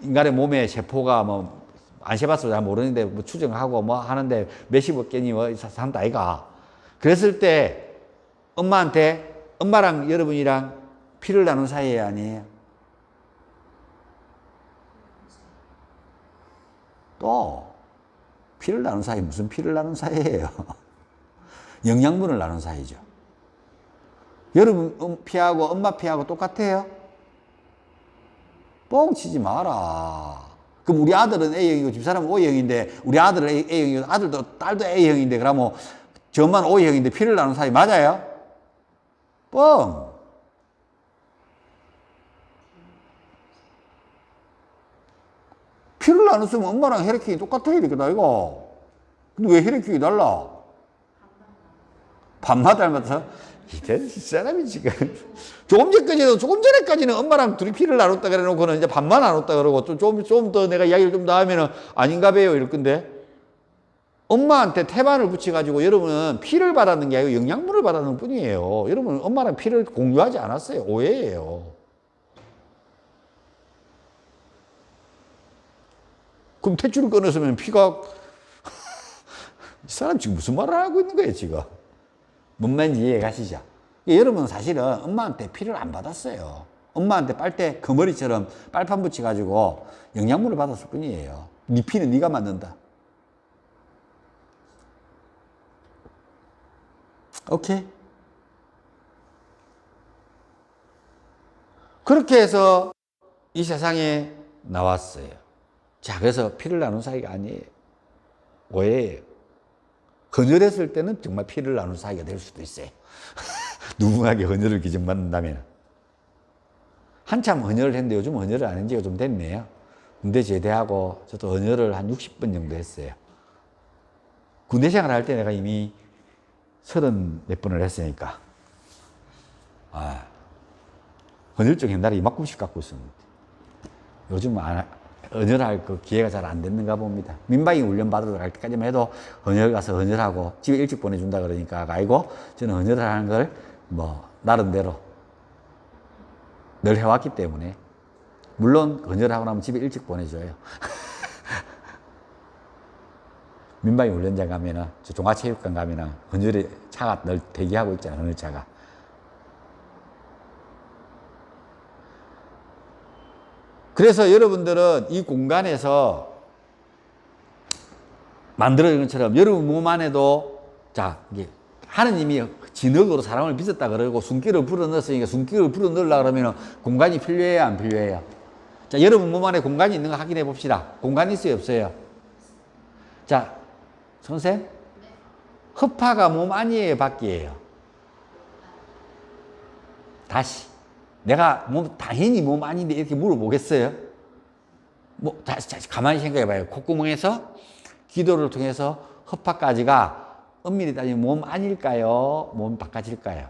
S1: 인간의 몸에 세포가 안 세봤어 잘 모르는데 뭐 추정하고 뭐 하는데 몇십억 개니 뭐 산다 아이가. 그랬을 때 엄마랑 여러분이랑 피를 나눈 사이 아니에요. 또 피를 나눈 사이, 무슨 피를 나눈 사이예요? 영양분을 나눈 사이죠. 여러분 피하고 엄마 피하고 똑같아요? 뻥치지 마라. 그럼 우리 아들은 A형이고 집사람은 O형인데 우리 아들은 A형이고 아들도 딸도 A형인데 그러면 저만 O형인데 피를 나눈 사이 맞아요? 뻥. 피를 나눴으면 엄마랑 혈액형이 똑같아 이렇게 다 이거. 근데 왜 혈액형이 달라? 반마 닮아서? 이 사람이 지금 조금 전에까지는 엄마랑 둘이 피를 나눴다 그래 놓고는 이제 반만 나눴다 그러고 좀 더 내가 이야기를 좀 더 하면은 아닌가 봐요 이럴 건데, 엄마한테 태반을 붙여가지고 여러분은 피를 받았는 게 아니고 영양분을 받았는 뿐이에요. 여러분은 엄마랑 피를 공유하지 않았어요. 오해예요. 그럼 탯줄을 끊었으면 피가 이 사람 지금 무슨 말을 하고 있는 거예요 지금? 뭔 말인지 이해 가시죠? 여러분은 사실은 엄마한테 피를 안 받았어요. 엄마한테 빨대 거머리처럼 빨판 붙여가지고 영양분을 받았을 뿐이에요. 네 피는 네가 만든다. 오케이? 그렇게 해서 이 세상에 나왔어요. 자, 그래서 피를 나눈 사이가 아니에요. 오해예요. 헌혈했을 때는 정말 피를 나눈 사이가 될 수도 있어요. 누군가에게 헌혈을 기증받는다면. 한참 헌혈을 했는데 요즘 헌혈을 안 한 지가 좀 됐네요. 군대 제대하고 저도 헌혈을 한 60번 정도 했어요. 군대 생활을 할 때 내가 이미 30 몇 번을 했으니까. 헌혈증 옛날에 이만큼씩 갖고 있었는데 요즘 헌혈할 그 기회가 잘 안 됐는가 봅니다. 민방위 훈련 받으러 갈 때까지만 해도 헌혈 가서 헌혈하고 집에 일찍 보내준다 그러니까 아이고 저는 헌혈을 하는 걸 뭐 나름대로 늘 해왔기 때문에, 물론 헌혈하고 나면 집에 일찍 보내줘요. 민방위 훈련장 가면은 저 종합체육관 가면은 헌혈에 차가 늘 대기하고 있잖아요. 헌혈차가. 그래서 여러분들은 이 공간에서 만들어진 것처럼 여러분 몸 안에도, 자, 이게 하느님이 진흙으로 사람을 빚었다 그러고 숨기를 불어넣었으니까 숨기를 불어넣으려고 그러면 공간이 필요해요, 안 필요해요? 자, 여러분 몸 안에 공간이 있는 거 확인해 봅시다. 공간이 있어요, 없어요? 자, 선생님? 흡파가 몸 안이에요, 밖이에요? 다시. 내가 당연히 몸 안인데 이렇게 물어보겠어요? 다시 가만히 생각해 봐요. 콧구멍에서 기도를 통해서 흡파까지가 엄밀히 따지면 몸 안일까요? 몸 바깥일까요?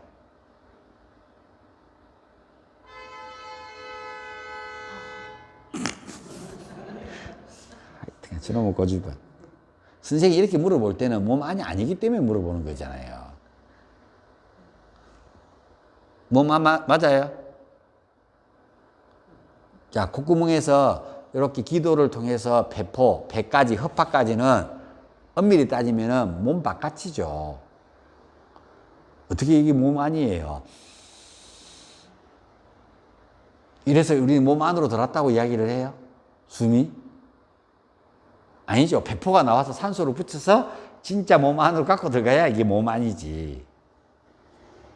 S1: 하여튼 저놈의 고집은. 선생님이 이렇게 물어볼 때는 몸 안이 아니기 때문에 물어보는 거잖아요. 몸 안 맞아요? 자, 콧구멍에서 이렇게 기도를 통해서 배까지, 흡파까지는 엄밀히 따지면은 몸 바깥이죠. 어떻게 이게 몸 안이에요? 이래서 우리 몸 안으로 들어왔다고 이야기를 해요? 숨이? 아니죠. 배포가 나와서 산소를 붙여서 진짜 몸 안으로 갖고 들어가야 이게 몸 안이지.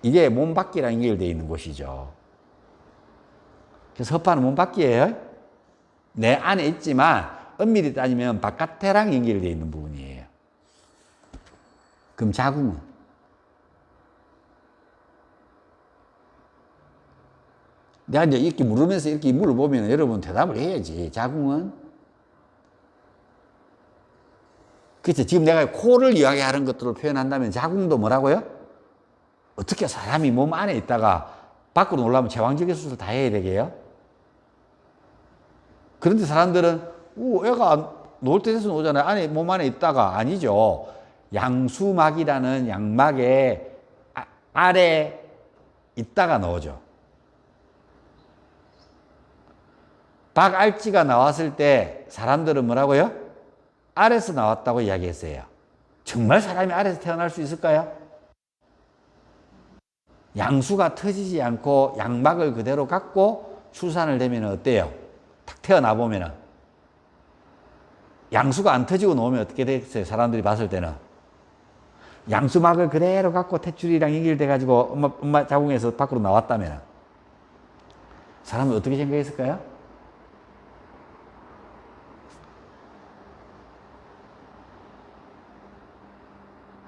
S1: 이게 몸 밖이랑 연결되어 있는 곳이죠. 그래서 흡파는 몸 밖이에요. 내 안에 있지만 엄밀히 따지면 바깥에랑 연결되어 있는 부분이에요. 그럼 자궁은? 내가 이제 이렇게 물으면서 이렇게 물어보면 여러분 대답을 해야지. 자궁은? 그렇죠. 지금 내가 코를 이야기하는 것들을 표현한다면 자궁도 뭐라고요? 어떻게 사람이 몸 안에 있다가 밖으로 놀라면 제왕절개 수술 다 해야 되게요? 그런데 사람들은 애가 놓을 때 돼서 오잖아요. 안에 몸 안에 있다가. 아니죠. 양수막이라는 양막의 아래 있다가 나오죠. 박알지가 나왔을 때 사람들은 뭐라고요? 아래에서 나왔다고 이야기했어요. 정말 사람이 아래에서 태어날 수 있을까요? 양수가 터지지 않고 양막을 그대로 갖고 출산을 되면 어때요? 탁 태어나 보면은 양수가 안 터지고 놓으면 어떻게 되겠어요? 사람들이 봤을 때는. 양수막을 그대로 갖고 탯줄이랑 연결돼가지고 엄마 자궁에서 밖으로 나왔다면 사람은 어떻게 생각했을까요?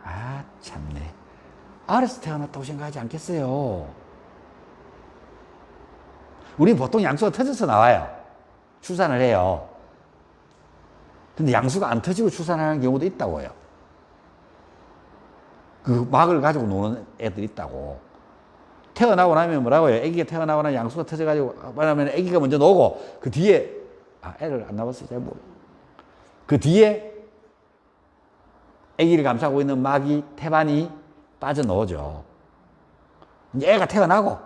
S1: 아, 참네. 아래서 태어났다고 생각하지 않겠어요? 우리 보통 양수가 터져서 나와요. 출산을 해요. 근데 양수가 안 터지고 출산하는 경우도 있다고요. 그 막을 가지고 노는 애들이 있다고. 태어나고 나면 뭐라고요? 아기가 태어나고 나면 양수가 터져가지고, 말하면 아기가 먼저 나오고, 그 뒤에, 애를 안 낳았어요. 잘 모르. 그 뒤에 아기를 감싸고 있는 막이, 태반이 빠져나오죠. 이제 애가 태어나고,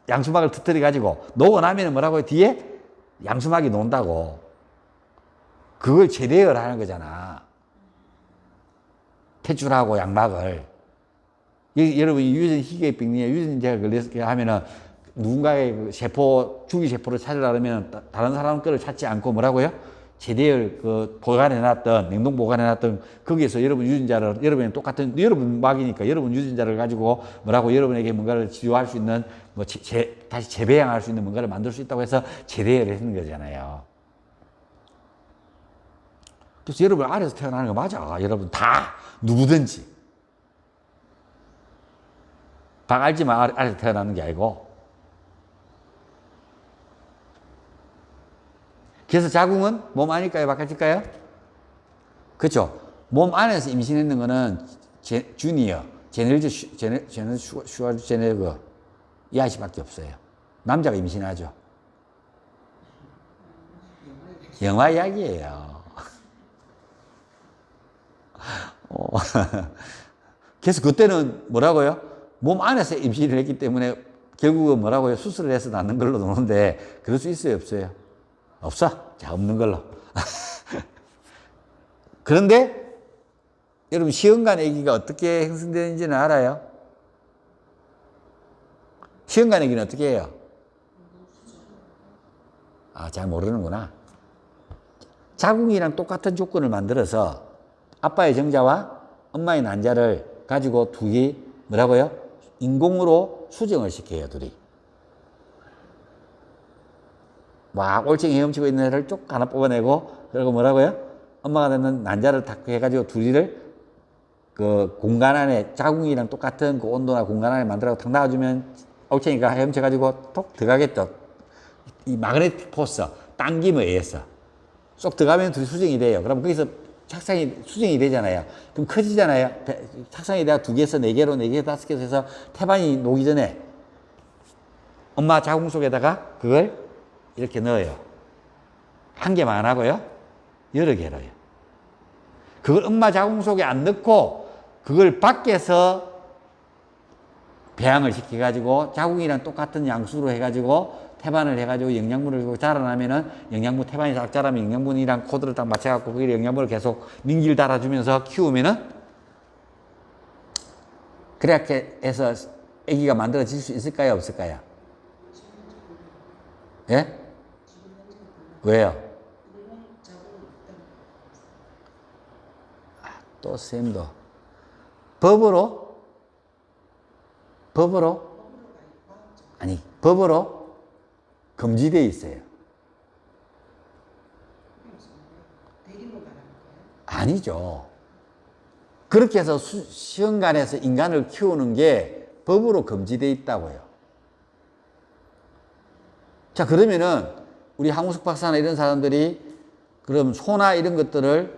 S1: 양수막을 터뜨려가지고, 놓고 나면 뭐라고요? 뒤에 양수막이 논다고. 그걸 재대열 하는 거잖아. 탯줄하고 양막을. 여러분, 유전 희귀병리에 유전자가 걸려서 하면은 누군가의 그 세포, 주기세포를 찾으려면 다른 사람 거를 찾지 않고 뭐라고요? 재대열 그 보관해놨던, 냉동 보관해놨던 거기에서 여러분 유전자를, 여러분이 똑같은, 여러분 막이니까 여러분 유전자를 가지고 뭐라고 여러분에게 뭔가를 치료할 수 있는, 뭐, 다시 재배양할 수 있는 뭔가를 만들 수 있다고 해서 재대열을 했는 거잖아요. 그래서 여러분 아래에서 태어나는 거 맞아. 여러분 다, 누구든지. 박 알지만 아래에서 태어나는 게 아니고. 그래서 자궁은 몸 안일까요? 바깥일까요? 그렇죠. 몸 안에서 임신했는 거는 주니어, 슈와르제네거 이 아저씨밖에 없어요. 남자가 임신하죠. 영화 이야기예요. 그래서 그때는 뭐라고요? 몸 안에서 임신을 했기 때문에 결국은 뭐라고요? 수술을 해서 낳는 걸로 노는데 그럴 수 있어요? 없어요? 없어? 자, 없는 걸로. 그런데 여러분 시험관 아기가 어떻게 형성되는지는 알아요? 시험관 아기는 어떻게 해요? 잘 모르는구나. 자궁이랑 똑같은 조건을 만들어서 아빠의 정자와 엄마의 난자를 가지고 둘이 뭐라고요? 인공으로 수정을 시켜요, 둘이. 막 올챙이 헤엄치고 있는 애를 쭉 하나 뽑아내고, 그리고 뭐라고요? 엄마가 되는 난자를 탁 해가지고 둘이를 그 공간 안에, 자궁이랑 똑같은 그 온도나 공간 안에 만들어서 탁 놔주면 올챙이가 헤엄쳐가지고 톡 들어가겠죠. 이 마그네틱 포스, 당김에 의해서. 쏙 들어가면 둘이 수정이 돼요. 그럼 거기서 착상이 수정이 되잖아요. 그럼 커지잖아요. 착상이 돼야 2개에서 4개로, 4개, 5개에서 해서 태반이 녹기 전에 엄마 자궁 속에다가 그걸 이렇게 넣어요. 한 개만 안 하고요. 여러 개로요. 그걸 엄마 자궁 속에 안 넣고 그걸 밖에서 배양을 시켜가지고 자궁이랑 똑같은 양수로 해가지고 태반을 해가지고 영양분을 주고 자라나면은 영양분 태반이 딱 자라면 영양분이랑 코드를 딱 맞춰갖고 거기에 영양분을 계속 민기를 달아주면서 키우면은 그렇게 해서 아기가 만들어질 수 있을까요? 없을까요? 예? 왜요? 또 쌤도 법으로 아니 법으로 금지되어 있어요. 아니죠. 그렇게 해서 시험관에서 인간을 키우는 게 법으로 금지되어 있다고요. 자, 그러면은 우리 항우석 박사나 이런 사람들이 그럼 소나 이런 것들을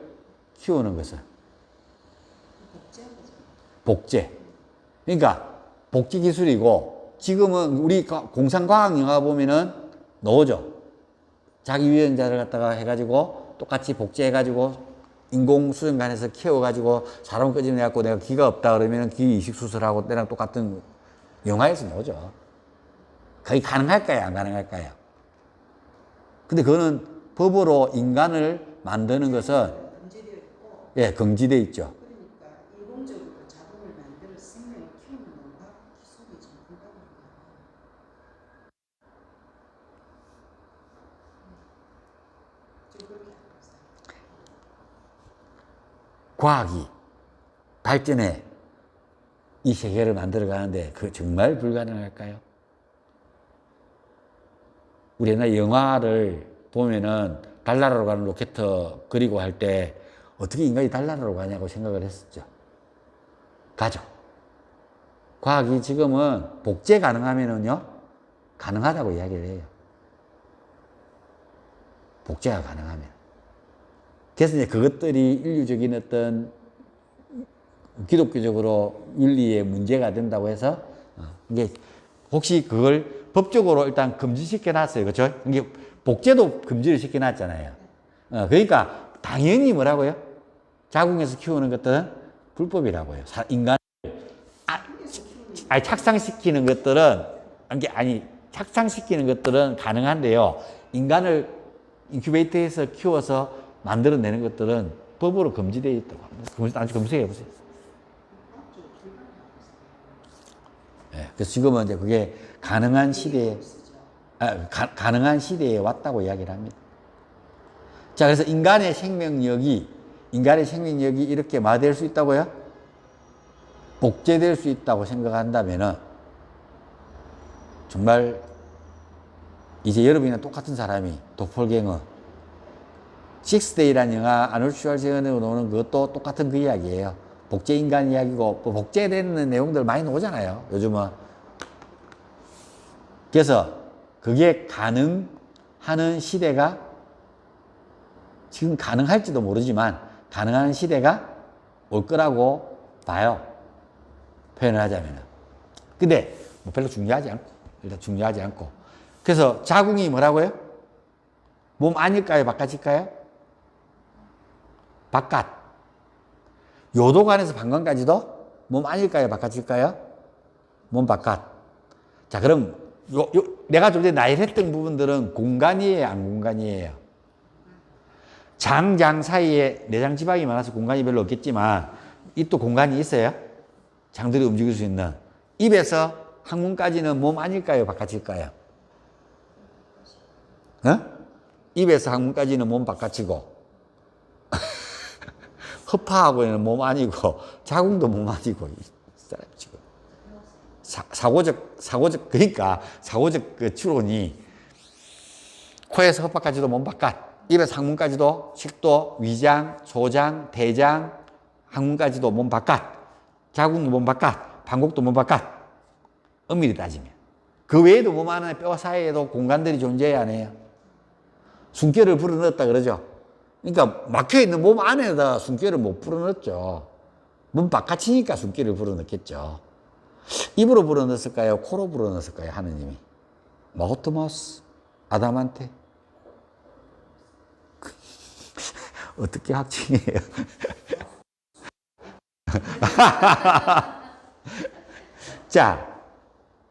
S1: 키우는 것은 복제. 그러니까 복제 기술이고 지금은 우리 공상과학 영화 보면은 나오죠. 자기 유전자를 갖다가 해가지고 똑같이 복제해가지고 인공수정관에서 키워가지고 사람 끄집어내갖고 내가 기가 없다 그러면 기 이식 수술하고 때랑 똑같은 영화에서 나오죠. 그게 가능할까요? 안 가능할까요? 근데 그거는 법으로 인간을 만드는 것은 예, 금지되어 있죠.
S2: 그러니까 인공적으로 자궁을 만들어 생명을 키우는 농학 기술이 좀 불가능한 좀 그렇게 알고 있어요.
S1: 과학이 발전해 이 세계를 만들어 가는데 그 정말 불가능할까요? 우리 옛날 영화를 보면은 달나라로 가는 로켓 그리고 할 때 어떻게 인간이 달나라로 가냐고 생각을 했었죠. 가죠. 과학이 지금은 복제 가능하면은요, 가능하다고 이야기를 해요. 복제가 가능하면. 그래서 이제 그것들이 인류적인 어떤 기독교적으로 윤리에 문제가 된다고 해서 이게 혹시 그걸 법적으로 일단 금지시켜 놨어요. 그렇죠? 이게 복제도 금지를 시켜 놨잖아요. 그러니까 당연히 뭐라고요? 자궁에서 키우는 것들은 불법이라고요. 인간 착상시키는 것들은 착상시키는 것들은 가능한데요. 인간을 인큐베이터에서 키워서 만들어내는 것들은 법으로 금지되어 있다고 합니다. 나중에 검색해 보세요. 네, 그래서 지금은 이제 그게 가능한 시대에 가능한 시대에 왔다고 이야기를 합니다. 자, 그래서 인간의 생명력이 이렇게 될 수 있다고요? 복제될 수 있다고 생각한다면은 정말 이제 여러분이랑 똑같은 사람이 도플갱어 식스데이라는 영화 아놀드 슈왈제네거 나오는 그것도 똑같은 그 이야기예요. 복제 인간 이야기고 복제되는 내용들 많이 나오잖아요. 요즘은. 그래서 그게 가능하는 시대가 지금 가능할지도 모르지만 가능한 시대가 올 거라고 봐요. 표현을 하자면. 근데 뭐 별로 중요하지 않고. 그래서 자궁이 뭐라고요? 몸 안일까요? 바깥일까요? 바깥. 요도관에서 방광까지도 몸 안일까요? 바깥일까요? 몸 바깥. 자, 그럼 내가 좀 전에 나열했던 부분들은 공간이에요, 안 공간이에요? 장 사이에 내장 지방이 많아서 공간이 별로 없겠지만 입도 공간이 있어요. 장들이 움직일 수 있는. 입에서 항문까지는 몸 안일까요? 바깥일까요? 입에서 항문까지는 몸 바깥이고 허파하고는 몸 아니고 자궁도 몸 아니고 지금 사고적 그 추론이 코에서 허파까지도 몸 바깥, 입에서 항문까지도 식도, 위장, 소장, 대장, 항문까지도 몸 바깥, 자궁도 몸 바깥, 방곡도 몸 바깥. 엄밀히 따지면 그 외에도 몸 안에 뼈 사이에도 공간들이 존재해야 안 해요. 숨결을 불어넣었다 그러죠. 그러니까 막혀있는 몸 안에다 숨결을 못 불어넣었죠. 몸 바깥이니까 숨결을 불어넣겠죠. 입으로 불어넣었을까요? 코로 불어넣었을까요? 하느님이. 마호토마스, 아담한테. 어떻게 확증이에요? 자,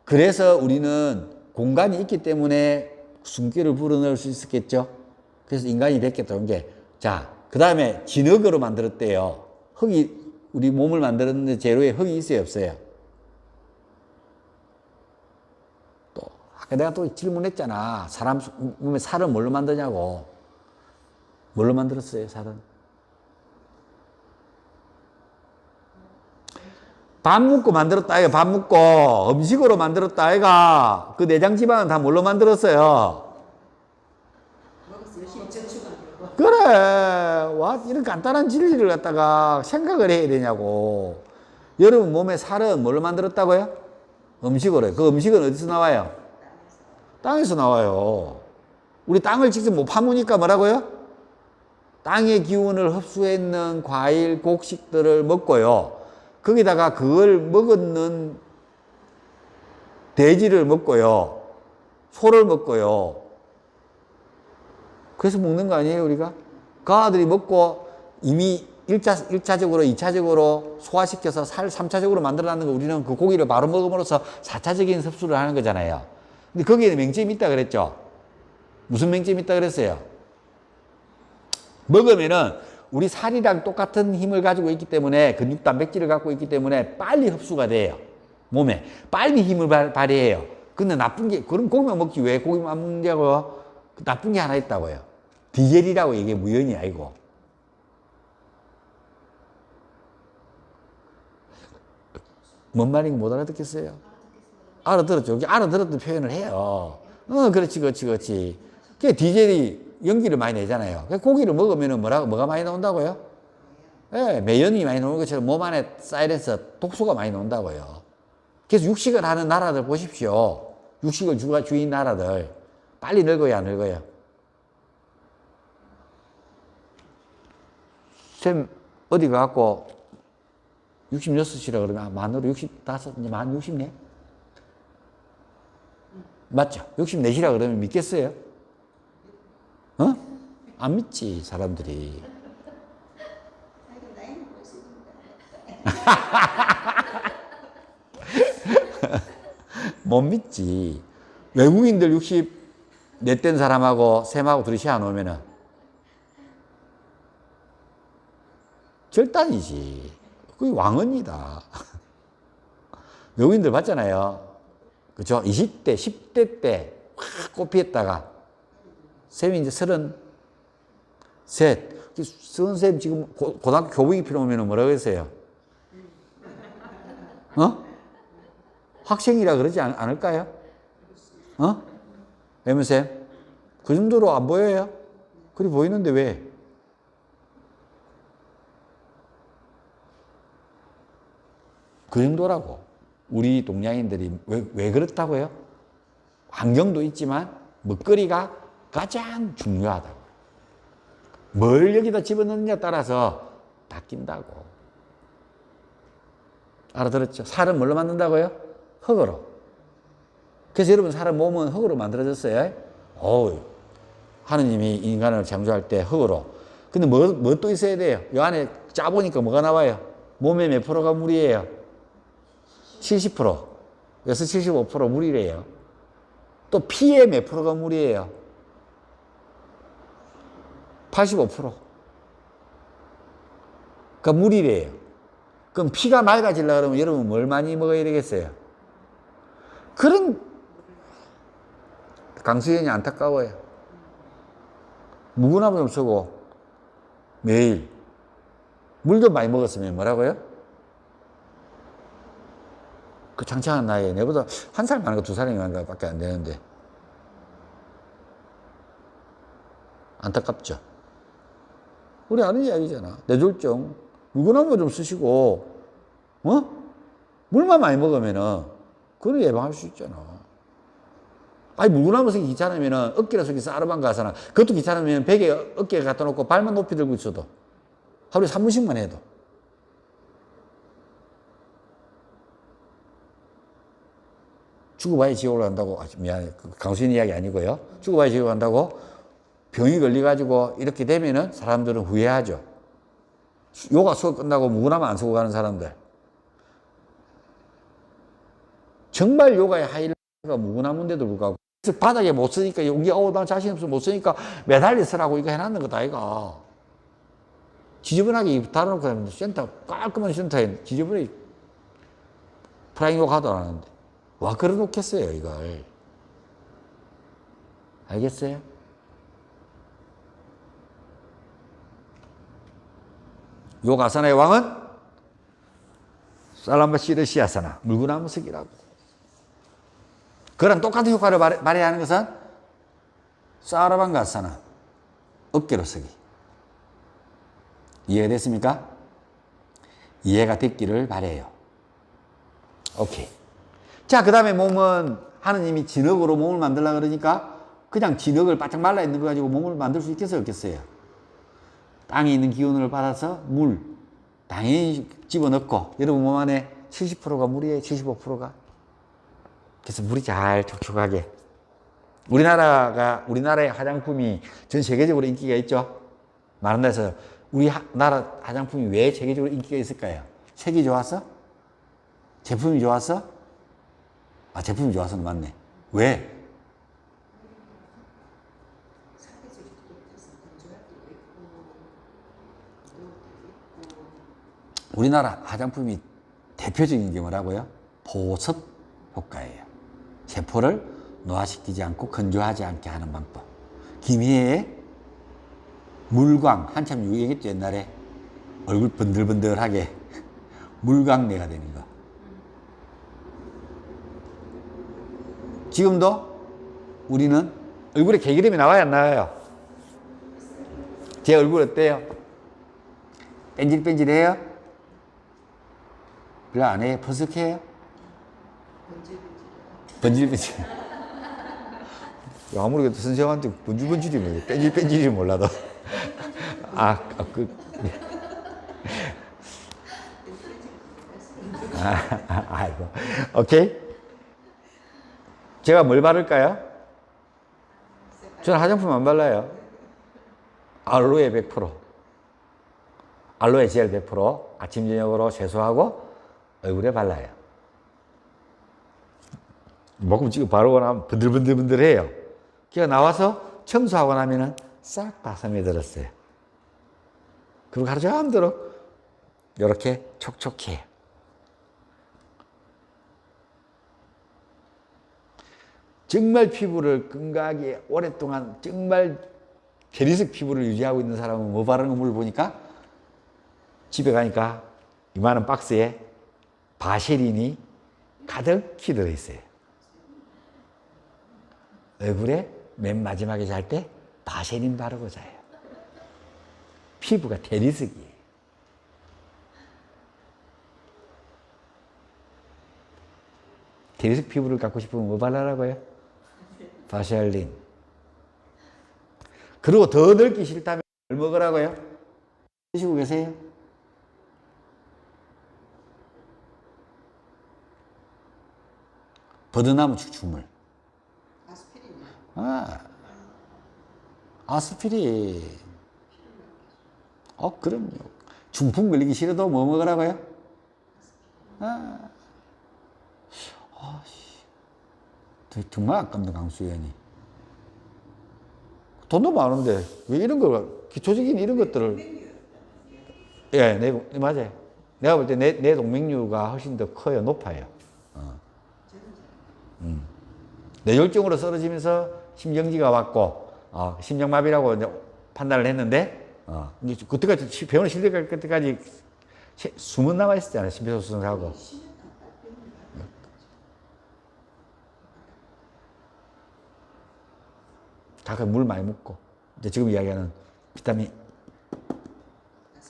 S1: 그래서 우리는 공간이 있기 때문에 숨결을 불어넣을 수 있었겠죠. 그래서 인간이 됐겠다는 게. 자, 그 다음에 진흙으로 만들었대요. 우리 몸을 만들었는데 재료에 흙이 있어요, 없어요? 또, 아까 내가 또 질문했잖아. 사람 몸에 살은 뭘로 만드냐고. 뭘로 만들었어요, 살은? 밥 묻고 만들었다, 아이가. 밥 묻고. 음식으로 만들었다, 아이가. 그 내장 지방은 다 뭘로 만들었어요? 그래. 와, 이런 간단한 진리를 갖다가 생각을 해야 되냐고. 여러분 몸에 살은 뭘로 만들었다고요? 음식으로요. 그 음식은 어디서 나와요? 땅에서 나와요. 우리 땅을 직접 못 파무니까 뭐라고요? 땅의 기운을 흡수했는 과일, 곡식들을 먹고요. 거기다가 그걸 먹는 돼지를 먹고요. 소를 먹고요. 그래서 먹는 거 아니에요, 우리가? 그 아들이 먹고 이미 1차적으로, 2차적으로 소화시켜서 3차적으로 만들어놨는 거 우리는 그 고기를 바로 먹음으로써 4차적인 섭수를 하는 거잖아요. 근데 거기에는 맹점이 있다 그랬죠? 무슨 맹점이 있다 그랬어요? 먹으면은 우리 살이랑 똑같은 힘을 가지고 있기 때문에 근육 단백질을 갖고 있기 때문에 빨리 흡수가 돼요. 몸에. 빨리 힘을 발휘해요. 근데 나쁜 게, 그럼 고기만 먹지 왜 고기만 먹냐고? 나쁜 게 하나 있다고요. 디젤이라고 이게 무연이 아니고. 뭔 말인지 못 알아듣겠어요? 알아들었죠. 여기 알아들었던 표현을 해요. 그렇지, 그렇지, 그렇지. 그게 디젤이 연기를 많이 내잖아요. 고기를 먹으면 뭐가 많이 나온다고요? 예, 매연이 많이 나오는 것처럼 몸 안에 쌓이면서 독소가 많이 나온다고요. 그래서 육식을 하는 나라들 보십시오. 육식을 주인 나라들. 빨리 늙어야 안 늙어요? 쌤, 어디 가갖고 66이라 그러면 만으로 65, 이제 만 60네? 맞죠? 64이라 그러면 믿겠어요? 어? 안 믿지, 사람들이. 못 믿지. 외국인들 64 된 사람하고 쌤하고 둘이 시안 오면은 절단이지. 그게 왕언이다. 외국인들 봤잖아요. 그죠? 20대, 10대 때 확 꽃피었다가 쌤이 이제 33. 선생님 지금 고등학교 교복 입히러 오면 뭐라고 했어요? 어? 학생이라 그러지 않을까요? 어? 쌤? 그 정도로 안 보여요? 그리 보이는데 왜? 그 정도라고. 우리 동양인들이 왜 그렇다고요? 환경도 있지만 먹거리가 가장 중요하다고. 뭘 여기다 집어넣느냐에 따라서 바뀐다고. 알아들었죠? 살은 뭘로 만든다고요? 흙으로. 그래서 여러분 사람 몸은 흙으로 만들어졌어요. 하느님이 인간을 창조할 때 흙으로. 근데 뭐 또 있어야 돼요? 이 안에 짜보니까 뭐가 나와요? 몸의 몇 프로가 물이에요? 70%. 그래서 75% 물이래요. 또 피의 몇 프로가 물이에요? 85%. 그러니까 물이래요. 그럼 피가 맑아지려고 그러면 여러분 뭘 많이 먹어야 되겠어요? 그런 강수현이 안타까워요. 무구나무 좀 쓰고 매일 물 좀 많이 먹었으면 뭐라고요? 그 창창한 나이에 내보다 1살 많은 거 2살이 많은 거밖에 안 되는데 안타깝죠. 우리 아는 이야기잖아. 뇌졸중 무구나무 좀 쓰시고 물만 많이 먹으면은 그걸 예방할 수 있잖아. 아니 물구나무 쓰기 귀찮으면은 어깨로 쓰기 싸르방 가서나 그것도 귀찮으면 베개 어깨에 갖다 놓고 발만 높이 들고 있어도 하루에 3분씩만 해도 죽어봐야 지옥을 간다고. 미안해. 강수인 이야기 아니고요. 죽어봐야 지옥을 간다고. 병이 걸려가지고 이렇게 되면은 사람들은 후회하죠. 요가 수업 끝나고 무구나무 안 쓰고 가는 사람들. 정말 요가의 하이라이트가 무구나무인데도 불구하고. 그래서 바닥에 못 쓰니까 여기 나 자신 없어 못 쓰니까 매달려 쓰라고 이거 해놨는 거다 이거. 지저분하게 달아놓고 하면 센터 깔끔한 센터에 지저분하게 프라잉 요가도 안 하는데. 와, 걸어놓겠어요, 이걸. 알겠어요? 요가사나의 왕은 살람바시르시아사나, 물구나무 쓰기라고. 그랑 똑같은 효과를 발휘하는 것은 사라방가사나, 어깨로 쓰기. 이해가 됐습니까? 이해가 됐기를 바래요. 오케이. 자, 그 다음에 몸은 하느님이 진흙으로 몸을 만들려고 그러니까 그냥 진흙을 바짝 말라 있는 거 가지고 몸을 만들 수 있겠어요? 없겠어요? 땅에 있는 기운을 받아서 물 당연히 집어넣고 여러분 몸 안에 70%가 물이에요. 75%가. 그래서 물이 잘 촉촉하게. 우리나라의 화장품이 전 세계적으로 인기가 있죠. 많은 데서 우리 나라 화장품이 왜 세계적으로 인기가 있을까요? 색이 좋아서? 제품이 좋아서? 제품이 좋아서는 맞네. 왜? 우리나라 화장품이 대표적인 게 뭐라고요? 보습 효과예요. 세포를 노화시키지 않고 건조하지 않게 하는 방법. 김희애의 물광, 한참 유행했죠, 옛날에. 얼굴 번들번들하게 물광내가 되는 거. 지금도 우리는 얼굴에 개기름이 나와요, 안 나와요? 제 얼굴 어때요? 뺀질뺀질해요? 별로 안 해요? 퍼석해요? 번질번질. 아무래도 선생님한테 번질번질이면 뺀질뺀질이 몰라도. 아이고. 오케이? 제가 뭘 바를까요? 저는 화장품 안 발라요. 알로에 100%. 알로에 젤 100% 아침, 저녁으로 세수하고 얼굴에 발라요. 먹으면 지금 바르고 나면 번들번들번들해요. 걔가 나와서 청소하고 나면은 싹 다 스며들었어요. 그리고 하루 종일 이렇게 촉촉해요. 정말 피부를 건강하게 오랫동안 정말 계리석 피부를 유지하고 있는 사람은 뭐 바르는 거 물어보니까 집에 가니까 이만한 박스에 바세린이 가득히 들어있어요. 얼굴에 맨 마지막에 잘 때 바세린 바르고 자요. 피부가 대리석이에요. 대리석 피부를 갖고 싶으면 뭐 발라라고요? 바셀린. 그리고 더 넓기 싫다면 뭘 먹으라고요? 드시고 계세요? 버드나무 축축물.
S2: 아스피린이요.
S1: 아스피린. 그럼요. 중풍 걸리기 싫어도 뭐 먹으라고요? 정말 아깝네, 강수연이. 돈도 많은데, 왜 이런 거, 기초적인 이런 것들을. 예, 맞아요. 내가 볼 때 내 동맥류가 훨씬 더 커요, 높아요. 뇌졸중으로 쓰러지면서 심정지가 왔고, 심정마비라고 이제 판단을 했는데, 그때까지 병원에 실려갈 때까지 숨은 남아있었잖아요, 심폐소생술하고. 가끔 물 많이 먹고, 이제 지금 이야기하는 비타민,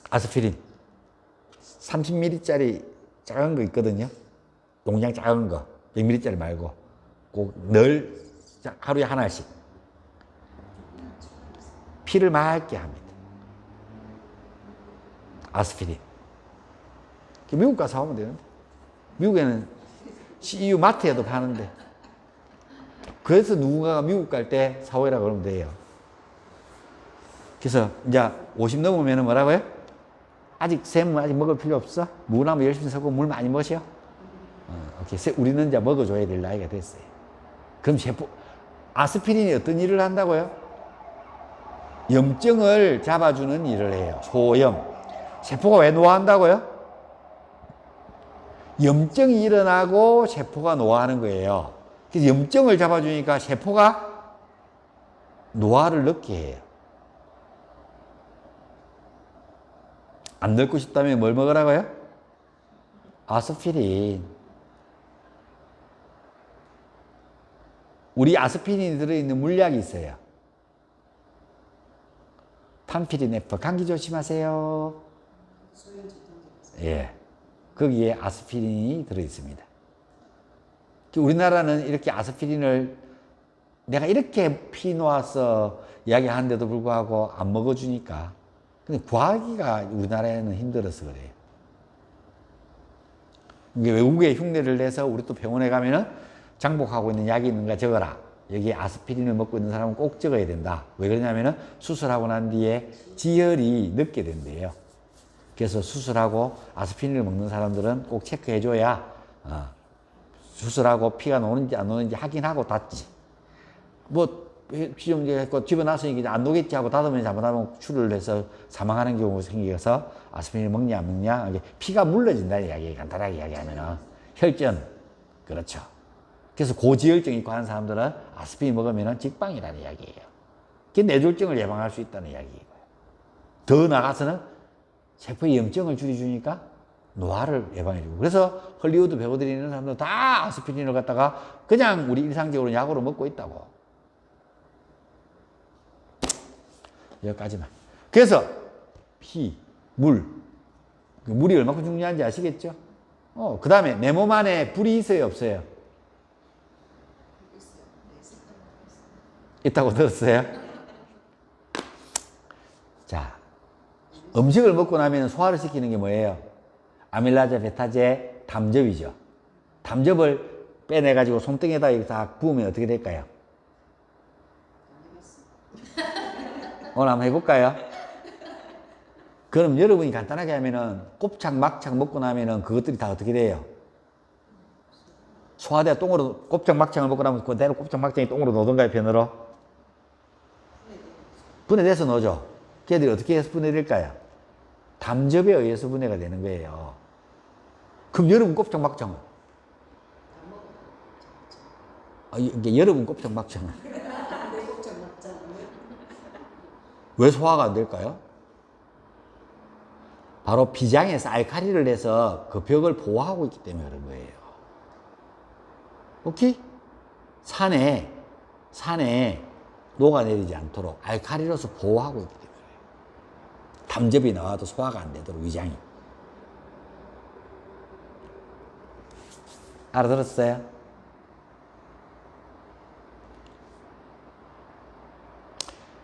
S1: 아스피린. 30ml짜리 작은 거 있거든요. 용량 작은 거. 100ml짜리 말고. 꼭 늘 하루에 하나씩. 피를 맑게 합니다. 아스피린. 미국 가서 사오면 되는데. 미국에는 CU 마트에도 파는데. 그래서 누군가가 미국 갈 때 사오라 그러면 돼요. 그래서 이제 50 넘으면 뭐라고요? 아직 쌤은 아직 먹을 필요 없어? 물하면 열심히 쓰고 물 많이 마셔? 오케이. 우리는 이제 먹어줘야 될 나이가 됐어요. 그럼 아스피린이 어떤 일을 한다고요? 염증을 잡아주는 일을 해요. 소염. 세포가 왜 노화한다고요? 염증이 일어나고 세포가 노화하는 거예요. 그래서 염증을 잡아주니까 세포가 노화를 늦게 해요. 안 늙고 싶다면 뭘 먹으라고요? 아스피린. 우리 아스피린이 들어있는 물약이 있어요. 팜피리네프. 감기 조심하세요. 예. 거기에 아스피린이 들어있습니다. 우리나라는 이렇게 아스피린을 내가 이렇게 피 놓아서 이야기하는데도 불구하고 안 먹어주니까. 근데 구하기가 우리나라에는 힘들어서 그래요. 이게 외국에 흉내를 내서 우리 또 병원에 가면은 장복하고 있는 약이 있는가 적어라. 여기에 아스피린을 먹고 있는 사람은 꼭 적어야 된다. 왜 그러냐면은 수술하고 난 뒤에 지혈이 늦게 된대요. 그래서 수술하고 아스피린을 먹는 사람들은 꼭 체크해줘야 수술하고 피가 노는지 안 노는지 확인하고 닫지. 시험 했고 집어놨으니 이제 안 녹겠지 하고 닫으면 잘못하면 출혈을 해서 사망하는 경우가 생겨서 아스피린을 먹냐 안 먹냐 피가 물러진다는 이야기. 간단하게 이야기하면은 혈전. 그렇죠. 그래서 고지혈증 있고 하는 사람들은 아스피린 먹으면 직방이라는 이야기예요. 그게 뇌졸중을 예방할 수 있다는 이야기예요. 더 나가서는 세포의 염증을 줄여주니까 노화를 예방해주고. 그래서 헐리우드 배우들이 있는 사람들 다 아스피린을 갖다가 그냥 우리 일상적으로 약으로 먹고 있다고. 여기까지만. 그래서 피, 물. 물이 얼마큼 중요한지 아시겠죠? 그 다음에 내 몸 안에 불이 있어요, 없어요? 있다고 들었어요? 자, 음식을 먹고 나면 소화를 시키는 게 뭐예요? 아밀라제, 베타제, 담즙이죠. 담즙을 빼내가지고 손등에다 이렇게 다 부으면 어떻게 될까요? 오늘 한번 해볼까요? 그럼 여러분이 간단하게 하면은 곱창, 막창 먹고 나면은 그것들이 다 어떻게 돼요? 소화돼 똥으로, 곱창, 막창을 먹고 나면 그대로 곱창, 막창이 똥으로 넣던가요, 변으로? 분해돼서 넣어줘. 걔들이 어떻게 해서 분해될까요? 담즙에 의해서 분해가 되는 거예요. 그럼 여러분 곱창, 막창은? 이게 여러분 곱창, 막창은? 왜 소화가 안 될까요? 바로 비장에서 알칼리를 내서 그 벽을 보호하고 있기 때문에 그런 거예요. 오케이? 산에 녹아내리지 않도록 알칼리로서 보호하고 있기 때문에 담즙이 나와도 소화가 안 되도록 위장이. 알아들었어요?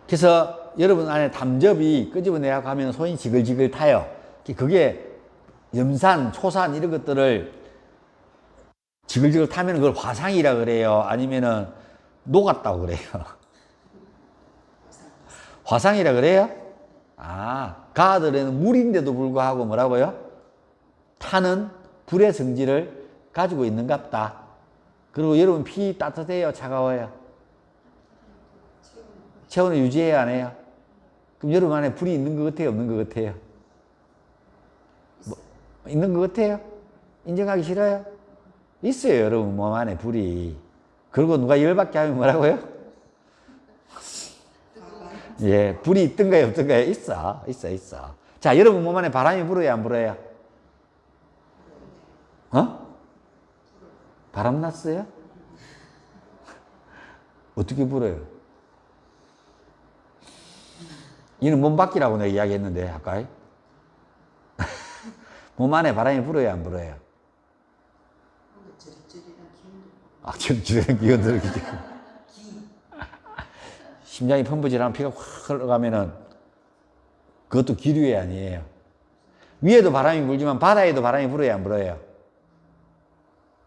S1: 그래서 여러분 안에 담즙이 끄집어내야 하면 손이 지글지글 타요. 그게 염산, 초산 이런 것들을 지글지글 타면 그걸 화상이라 그래요? 아니면은 녹았다고 그래요? 화상이라 그래요? 가들에는 물인데도 불구하고 뭐라고요? 타는 불의 성질을 가지고 있는갑다. 그리고 여러분 피 따뜻해요? 차가워요? 체온을 유지해야 안 해요? 그럼 여러분 안에 불이 있는 것 같아요? 없는 것 같아요? 있는 것 같아요? 인정하기 싫어요? 있어요, 여러분 몸 안에 불이. 그리고 누가 열받게 하면 뭐라고요? 예, 불이 있던가요, 없던가요? 있어. 자, 여러분 몸 안에 바람이 불어요, 안 불어요? 바람 났어요? 어떻게 불어요? 이는 몸 밖이라고 내가 이야기했는데, 아까. 몸 안에 바람이 불어요, 안 불어요? 저리저리한 기운들. 심장이 펌프질하면 피가 확 흘러가면은 그것도 기류의 아니에요. 위에도 바람이 불지만 바다에도 바람이 불어요, 안 불어요?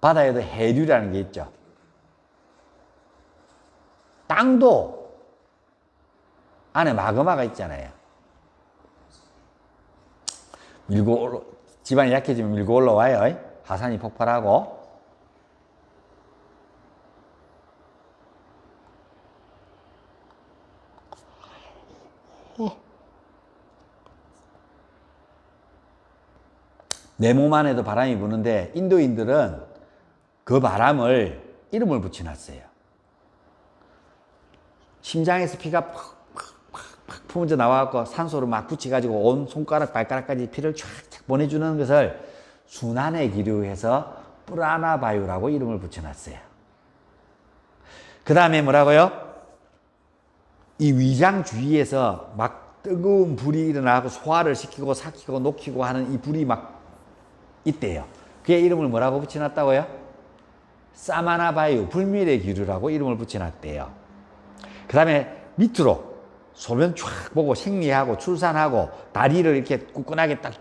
S1: 바다에도 해류라는 게 있죠. 땅도 안에 마그마가 있잖아요. 지반이 약해지면 밀고 올라와요. 하산이 폭발하고. 내 몸 안에도 바람이 부는데 인도인들은 그 바람을 이름을 붙여놨어요. 심장에서 피가 팍팍팍 품어져 나와갖고 산소를 막 붙여가지고 온 손가락, 발가락까지 피를 쫙쫙 보내주는 것을 순환의 기류해서 프라나바유라고 이름을 붙여놨어요. 그 다음에 뭐라고요? 이 위장 주위에서 막 뜨거운 불이 일어나고 소화를 시키고 삭히고 녹히고 하는 이 불이 막 있대요. 그의 이름을 뭐라고 붙여놨다고요? 사마나바유, 불멸의 기류라고 이름을 붙여놨대요. 그 다음에 밑으로 소변 쫙 보고 생리하고 출산하고 다리를 이렇게 굳건하게 딱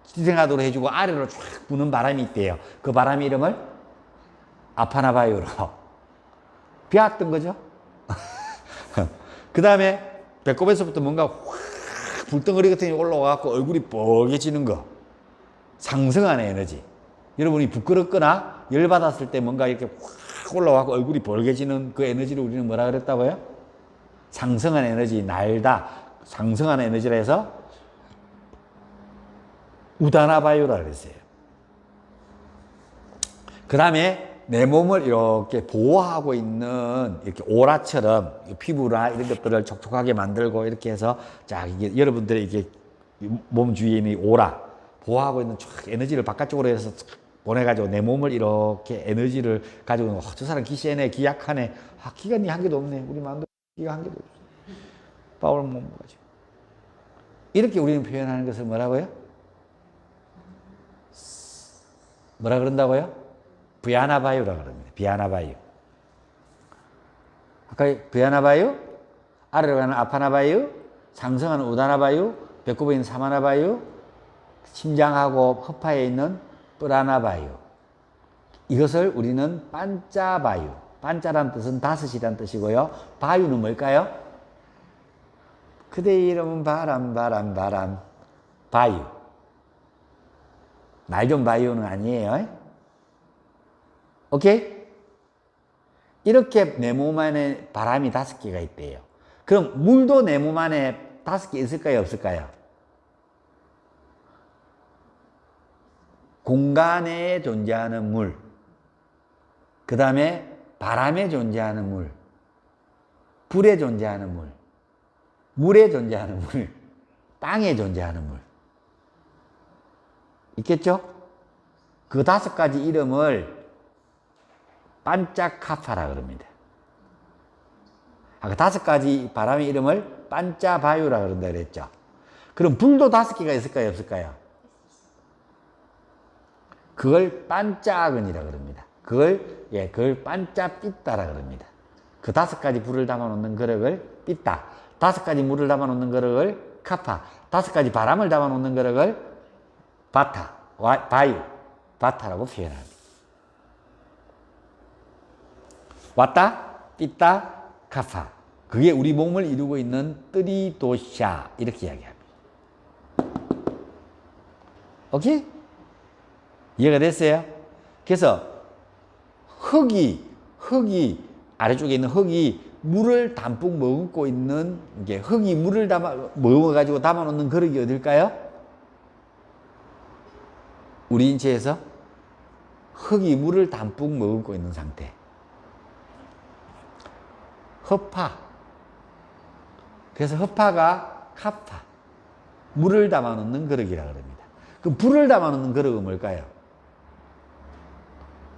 S1: 지탱하도록 해주고 아래로 쫙 부는 바람이 있대요. 그 바람 이름을 아파나바유로 비왔던 거죠. 그 다음에 배꼽에서부터 뭔가 확 불덩어리 같은 게 올라와갖고 얼굴이 뻘개지는 거. 상승하는 에너지. 여러분이 부끄럽거나 열받았을 때 뭔가 이렇게 확 올라와서 얼굴이 벌개지는 그 에너지를 우리는 뭐라 그랬다고요? 상승한 에너지, 날다. 상승한 에너지라 해서 우다나바유라 그랬어요. 그 다음에 내 몸을 이렇게 보호하고 있는 이렇게 오라처럼 피부나 이런 것들을 촉촉하게 만들고 이렇게 해서 자, 이게 여러분들의 이게 몸 주위에 있는 오라. 보호하고 있는 쫙 에너지를 바깥쪽으로 해서 보내가지고 내 몸을 이렇게 에너지를 가지고 저 사람 기 세네, 기 약하네. 기가 니 한 개도 없네. 우리 마음도 기가 한 개도 없어. 파워를 못 가지고. 이렇게 우리는 표현하는 것을 뭐라고요? 뭐라 그런다고요? 비아나바유라 그럽니다. 비아나바유. 아까 비아나바유, 아래로 가는 아파나바유, 상승하는 우다나바유, 배꼽에 있는 사마나바유, 심장하고 허파에 있는 뿌라나바유. 이것을 우리는 반짜바유. 반짜란 뜻은 다섯이란 뜻이고요. 바유는 뭘까요? 그대 이름은 바람, 바람, 바람. 바유. 날 좀 바유는 아니에요. 오케이? 이렇게 내 몸 안에 바람이 5개가 있대요. 그럼 물도 내 몸 안에 5개 있을까요? 없을까요? 공간에 존재하는 물, 그 다음에 바람에 존재하는 물, 불에 존재하는 물, 물에 존재하는 물, 땅에 존재하는 물. 있겠죠? 그 5가지 이름을 반짜카파라 그럽니다. 아까 5가지 바람의 이름을 반짜바유라 그런다 그랬죠. 그럼 불도 5개가 있을까요? 없을까요? 그걸 반짜근이라 그럽니다. 그걸 반짜삐따라 그럽니다. 그 5가지 불을 담아놓는 그릇을 삐따, 5가지 물을 담아놓는 그릇을 카파, 5가지 바람을 담아놓는 그릇을 바타, 바유, 바타라고 표현합니다. 왔다, 삐따, 카파. 그게 우리 몸을 이루고 있는 뜨리도샤 이렇게 이야기합니다. 오케이? 이해가 됐어요? 그래서 흙이 아래쪽에 있는 흙이 물을 담뿍 머금고 있는 게 흙이 물을 머금어가지고 담아놓는 그릇이 어딜까요? 우리 인체에서 흙이 물을 담뿍 머금고 있는 상태. 허파. 그래서 허파가 카파. 물을 담아놓는 그릇이라 그럽니다. 그 불을 담아놓는 그릇은 뭘까요?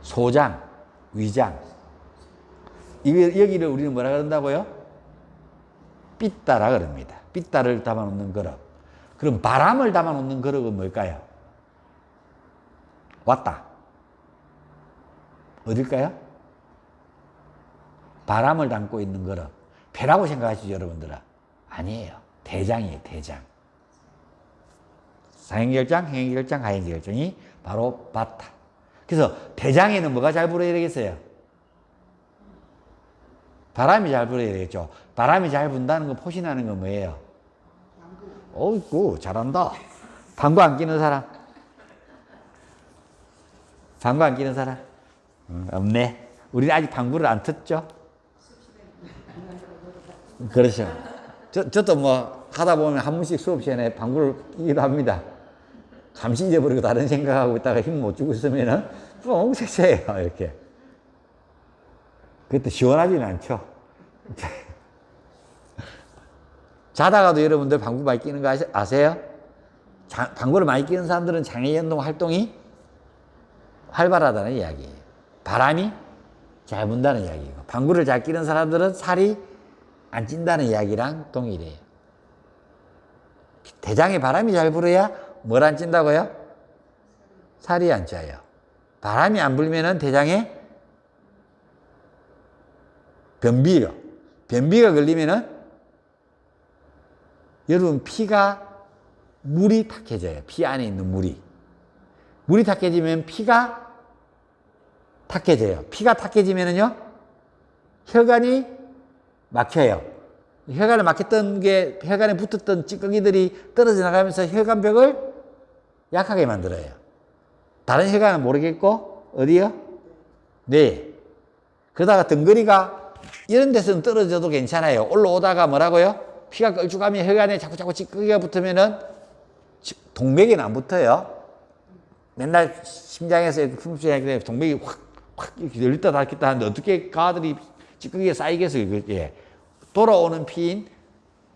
S1: 소장, 위장. 여기를 우리는 뭐라 그런다고요? 삐따라 그럽니다. 삐따를 담아놓는 그릇. 그럼 바람을 담아놓는 그릇은 뭘까요? 왔다. 어딜까요? 바람을 담고 있는 그릇. 배라고 생각하시죠, 여러분들은? 아니에요. 대장이에요, 대장. 사행결장, 행행결장, 하행결장이 바로 바타. 그래서 대장에는 뭐가 잘 불어야 되겠어요? 바람이 잘 불어야 되겠죠. 바람이 잘 분다는 거, 포신하는 건 뭐예요? 어이구, 잘한다. 방구 안 끼는 사람? 방구 안 끼는 사람? 없네. 우리는 아직 방구를 안 텄죠? 그렇죠. 저도 뭐 하다 보면 한 번씩 수업 시간에 방구를 끼기도 합니다. 잠시 잊어버리고 다른 생각하고 있다가 힘 못 주고 있으면은 뻥 섹시해요, 이렇게. 그때 시원하지는 않죠. 자다가도 여러분들 방구 많이 끼는 거 아세요? 방구를 많이 끼는 사람들은 장애연동 활동이 활발하다는 이야기예요. 바람이 잘 분다는 이야기고, 방구를 잘 끼는 사람들은 살이 안 찐다는 이야기랑 동일해요. 대장에 바람이 잘 불어야 뭘 안 찐다고요? 살이 안 쪄요. 바람이 안 불면은 대장에 변비가 걸리면은 여러분 물이 탁해져요. 피 안에 있는 물이 탁해지면 피가 탁해져요. 피가 탁해지면은요, 혈관이 막혀요. 혈관에 막혔던 게, 혈관에 붙었던 찌꺼기들이 떨어져 나가면서 혈관벽을 약하게 만들어요. 다른 혈관은 모르겠고, 어디요? 네. 그러다가 덩거리가 이런 데서는 떨어져도 괜찮아요. 올라오다가 뭐라고요? 피가 걸쭉하면 혈관에 자꾸 찌꺼기가 붙으면은 동맥에는 안 붙어요. 맨날 심장에서 품수에 동맥이 확 이렇게 열렸다 닫혔다 하는데 어떻게 가들이 찌꺼기에 쌓이겠어? 예. 돌아오는 피인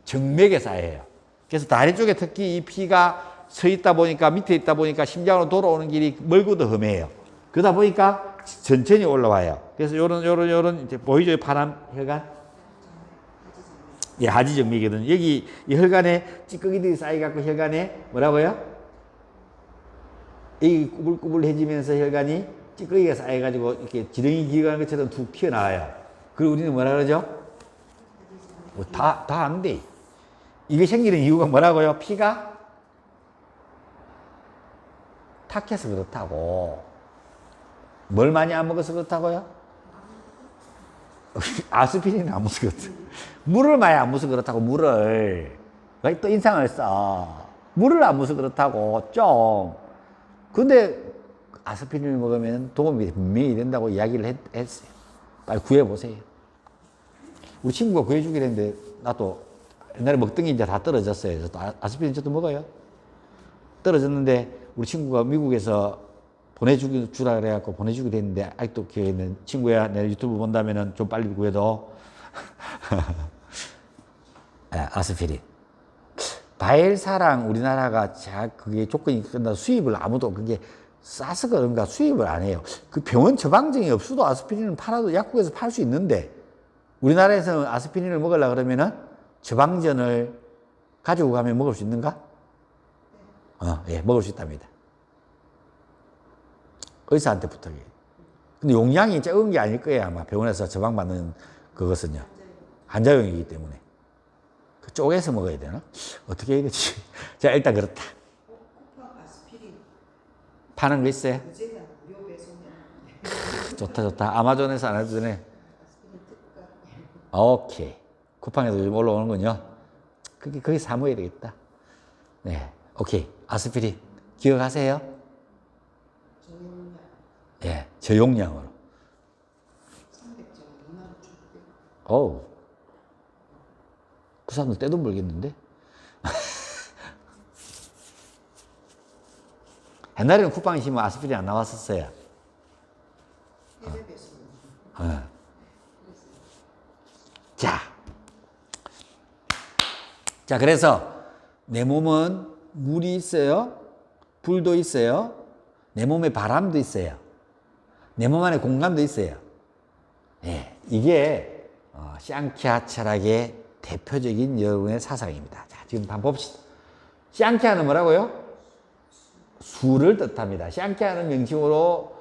S1: 정맥에 쌓여요. 그래서 다리 쪽에 특히 이 피가 서 있다 보니까 밑에 있다 보니까 심장으로 돌아오는 길이 멀고도 험해요. 그러다 보니까 천천히 올라와요. 그래서 요런 이제 보이죠? 파란 혈관? 예, 하지정맥이거든요. 여기 이 혈관에 찌꺼기들이 쌓여갖고 혈관에 뭐라고요? 여기 꾸불꾸불해지면서 혈관이 찌꺼기가 쌓여가지고 이렇게 지렁이 기어가는 것처럼 툭 튀어나와요. 그리고 우리는 뭐라 그러죠? 다 안 돼. 이게 생기는 이유가 뭐라고요? 피가 탁해서 그렇다고. 뭘 많이 안 먹어서 그렇다고요? 아스피린을 안 먹어서 그렇다. 물을 많이 안 먹어서 그렇다고, 물을. 왜 또 인상을 써? 물을 안 먹어서 그렇다고, 좀. 근데 아스피린을 먹으면 도움이 분명히 된다고 이야기를 했어요. 빨리 구해보세요. 우리 친구가 구해주기로 했는데, 나도 옛날에 먹던 게 이제 다 떨어졌어요. 그래서 아스피린 저도 먹어요. 떨어졌는데, 우리 친구가 미국에서 보내주라 그래갖고 보내주기로 했는데, 아직도 기억에 있는 친구야, 내 유튜브 본다면은 좀 빨리 구해도. 아스피린. 바엘사랑 우리나라가 그게 조건이 끝나서 수입을 아무도 그게 싸서 그런가 수입을 안 해요. 그 병원 처방전이 없어도 아스피린을 팔아도 약국에서 팔 수 있는데, 우리나라에서는 아스피린을 먹으려고 그러면은 처방전을 가지고 가면 먹을 수 있는가? 예, 먹을 수 있답니다. 의사한테 부탁해요. 근데 용량이 적은 게 아닐 거예요, 아마. 병원에서 처방받는 그것은요. 한자용이기 때문에. 그 쪼개서 먹어야 되나? 어떻게 해야 되지? 자, 일단 그렇다.
S2: 쿠팡 아스피린
S1: 파는 거 있어요?
S2: 부제가 무료 배송이
S1: 좋다. 아마존에서 안 해도 되네.
S2: 아스피린 특가.
S1: 오케이. 쿠팡에도 요즘 올라오는군요. 거기 사모해야 되겠다. 네. 오케이. 아스피린. 기억하세요?
S2: 저용량
S1: 예. 저용량으로.
S2: 300정 이하로 줄게.
S1: 어우. 그 사람들 떼돈 벌겠는데? 옛날에는 쿠팡이 심으면 아스피린 안 나왔었어요.
S2: 해외 배송.
S1: 자, 그래서 내 몸은 물이 있어요. 불도 있어요. 내 몸에 바람도 있어요. 내 몸 안에 공간도 있어요. 예, 이게 샹키아 철학의 대표적인 여러분의 사상입니다. 자, 지금 한번 봅시다. 샹키아는 뭐라고요? 수를 뜻합니다. 샹키아는 명칭으로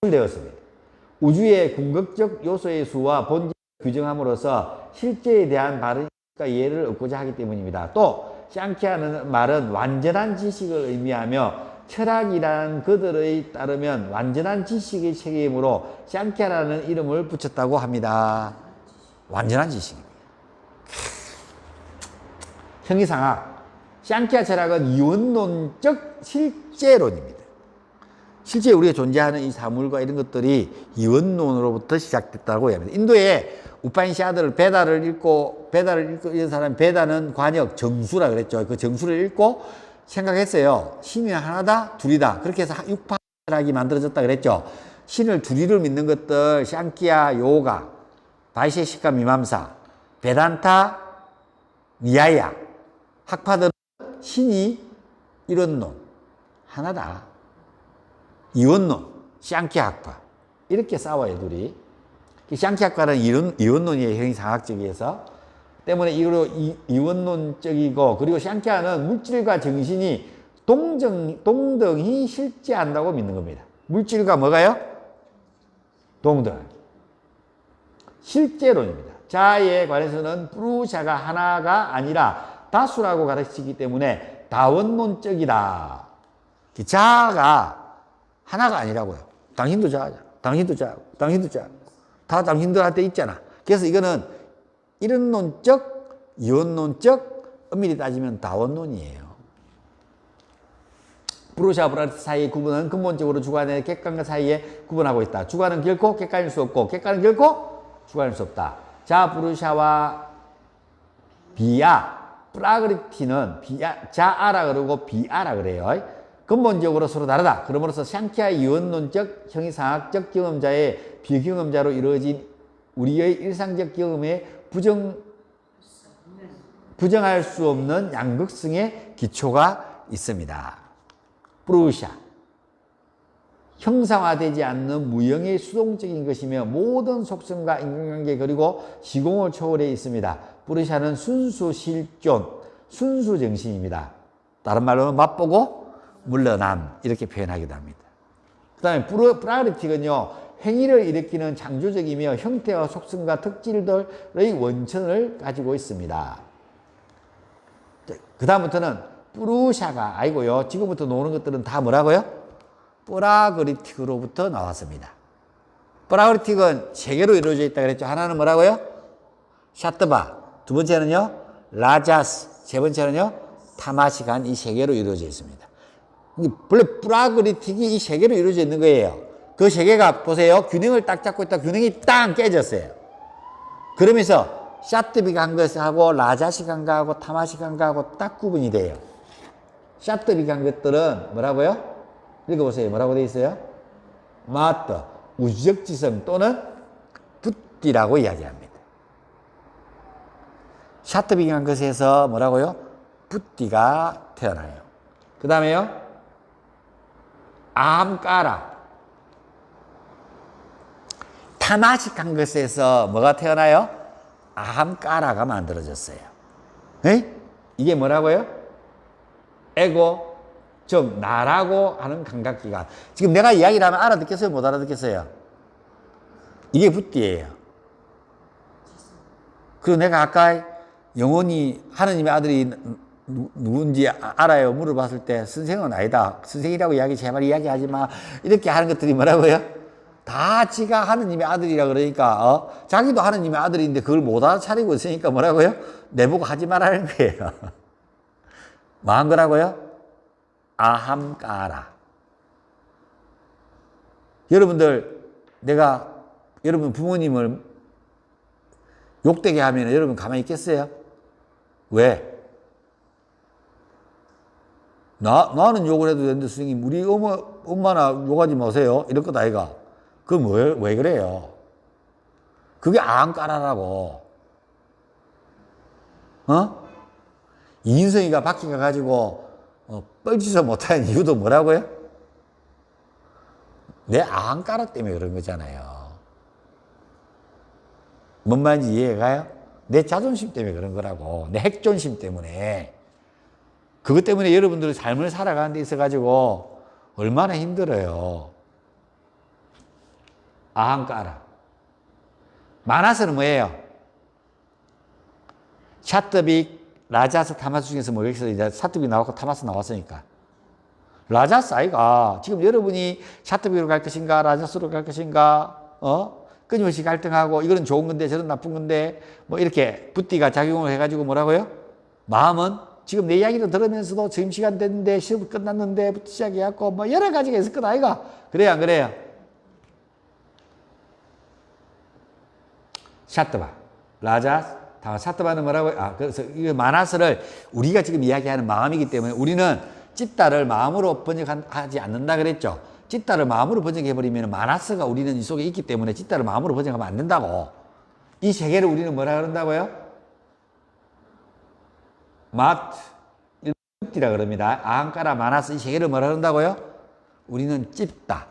S1: 되었습니다. 우주의 궁극적 요소의 수와 본질을 규정함으로써 실제에 대한 바른 이해를 얻고자 하기 때문입니다. 또 샹키아는 말은 완전한 지식을 의미하며 철학이란 그들의 따르면 완전한 지식의 책임으로 샹키아라는 이름을 붙였다고 합니다. 완전한 지식입니다. 형이상학. 샹키아 철학은 이원론적 실제론입니다. 실제 우리가 존재하는 이 사물과 이런 것들이 이원론으로부터 시작됐다고 합니다. 인도에 우파니샤드를 베다를 읽고 이런 사람이 베다는 관역, 정수라 그랬죠. 그 정수를 읽고 생각했어요. 신이 하나다, 둘이다. 그렇게 해서 육파 철학이 만들어졌다 그랬죠. 신을 둘이를 믿는 것들, 샹키아, 요가, 바이셰시카 미맘사, 베단타, 니아야. 학파들은 신이 이론론, 하나다. 이원론, 샹키아 학파. 이렇게 싸워요, 둘이. 샹키아 학파는 이원론이에요, 형이상학적이어서. 때문에 이거로 이원론적이고, 그리고 샹키아는 물질과 정신이 동등히 실제한다고 믿는 겁니다. 물질과 뭐가요? 동등. 실제론입니다. 자아에 관해서는 프루샤가 하나가 아니라 다수라고 가르치기 때문에 다원론적이다. 자아가 하나가 아니라고요. 당신도 자아잖아. 당신도 자아고, 당신도 자아고. 다 당신들한테 있잖아. 그래서 이거는 이론론적, 이원론적, 엄밀히 따지면 다원론이에요. 브루샤 브라트 사이의 구분은 근본적으로 주관의 객관과 사이에 구분하고 있다. 주관은 결코 객관일 수 없고, 객관은 결코 주관일 수 없다. 자, 브루샤와 비아, 프라그리티는 자아라 그러고 비아라 그래요. 근본적으로 서로 다르다. 그러므로서 샹키아의 이원론적, 형이상학적 경험자의 비경험자로 이루어진 우리의 일상적 경험에 부정할 수 없는 양극성의 기초가 있습니다. 프루시아. 형상화되지 않는 무형의 수동적인 것이며 모든 속성과 인간관계 그리고 시공을 초월해 있습니다. 프루시아는 순수 실존, 순수 정신입니다. 다른 말로는 맛보고 물러남 이렇게 표현하기도 합니다. 그 다음에 프라그리틱은요, 행위를 일으키는 창조적이며 형태와 속성과 특질들의 원천을 가지고 있습니다. 그 다음부터는 프루샤가 아니고요, 지금부터 나오는 것들은 다 뭐라고요? 프라그리틱으로부터 나왔습니다. 프라그리틱은 세 개로 이루어져 있다 그랬죠. 하나는 뭐라고요? 샤트바. 두 번째는요, 라자스. 세 번째는요, 타마시간. 이 세 개로 이루어져 있습니다. 원래 프라그리틱이 이 세 개로 이루어져 있는 거예요. 그 세 개가 보세요. 균형을 딱 잡고 있다. 균형이 땅 깨졌어요. 그러면서 샤트비가 한 것하고 라자시가 한 거하고 타마시가 한 거하고 딱 구분이 돼요. 샤트비가 한 것들은 뭐라고요? 읽어보세요. 뭐라고 되어 있어요? 마터, 우주적지성 또는 붓기라고 이야기합니다. 샤트비가 한 것에서 뭐라고요? 붓기가 태어나요. 그 다음에요, 암까라. 타마식한 것에서 뭐가 태어나요? 암까라가 만들어졌어요. 에이? 이게 뭐라고요? 에고, 즉 나라고 하는 감각기관. 지금 내가 이야기를 하면 알아듣겠어요? 못 알아듣겠어요? 이게 붓기예요. 그리고 내가 아까 영혼이 하느님의 아들이 누군지 알아요? 물어봤을 때 선생은 아니다. 선생이라고 제발 이야기하지 마. 이렇게 하는 것들이 뭐라고요? 다 지가 하느님의 아들이라 그러니까 자기도 하느님의 아들인데 그걸 못 알아차리고 있으니까 뭐라고요? 내보고 하지 말라는 거예요. 뭐 한 거라고요? 아함까라. 여러분들, 내가 여러분 부모님을 욕되게 하면 여러분 가만히 있겠어요? 왜? 나는 욕을 해도 되는데 선생님 우리 엄마나 욕하지 마세요. 이럴 것 아이가. 그건 왜 그래요? 그게 아함까라라고. 이인성이가 밖에 가가지고 뻘짓을 못하는 이유도 뭐라고요? 내 아함까라 때문에 그런 거잖아요. 뭔 말인지 이해가요? 내 자존심 때문에 그런 거라고. 내 핵존심 때문에. 그것 때문에 여러분들의 삶을 살아가는 데 있어가지고 얼마나 힘들어요. 아함까라. 마나스는 뭐예요? 샤트빅, 라자스, 타마스 중에서 뭐 여기서 이제 샤트빅 나왔고 타마스 나왔으니까. 라자스 아이가 지금 여러분이 샤트빅으로 갈 것인가 라자스로 갈 것인가 끊임없이 갈등하고 이거는 좋은 건데 저는 나쁜 건데 뭐 이렇게 붓기가 작용을 해가지고 뭐라고요? 마음은 지금 내 이야기를 들으면서도 점심시간 됐는데 시험 끝났는데 부터 시작해갖고 뭐 여러 가지가 있을 것 아이가? 그래요 안 그래요? 샤트바, 라자스, 샤트바는 뭐라고요? 그래서 이 마나스를 우리가 지금 이야기하는 마음이기 때문에 우리는 찌따를 마음으로 번역하지 않는다 그랬죠. 찌따를 마음으로 번역해버리면 마나스가 우리는 이 속에 있기 때문에 찌따를 마음으로 번역하면 안 된다고. 이 세 개를 우리는 뭐라 그런다고요? 붓기라 그럽니다. 아함까라, 마나스 이 세 개를 뭐라 그런다고요? 우리는 찝다.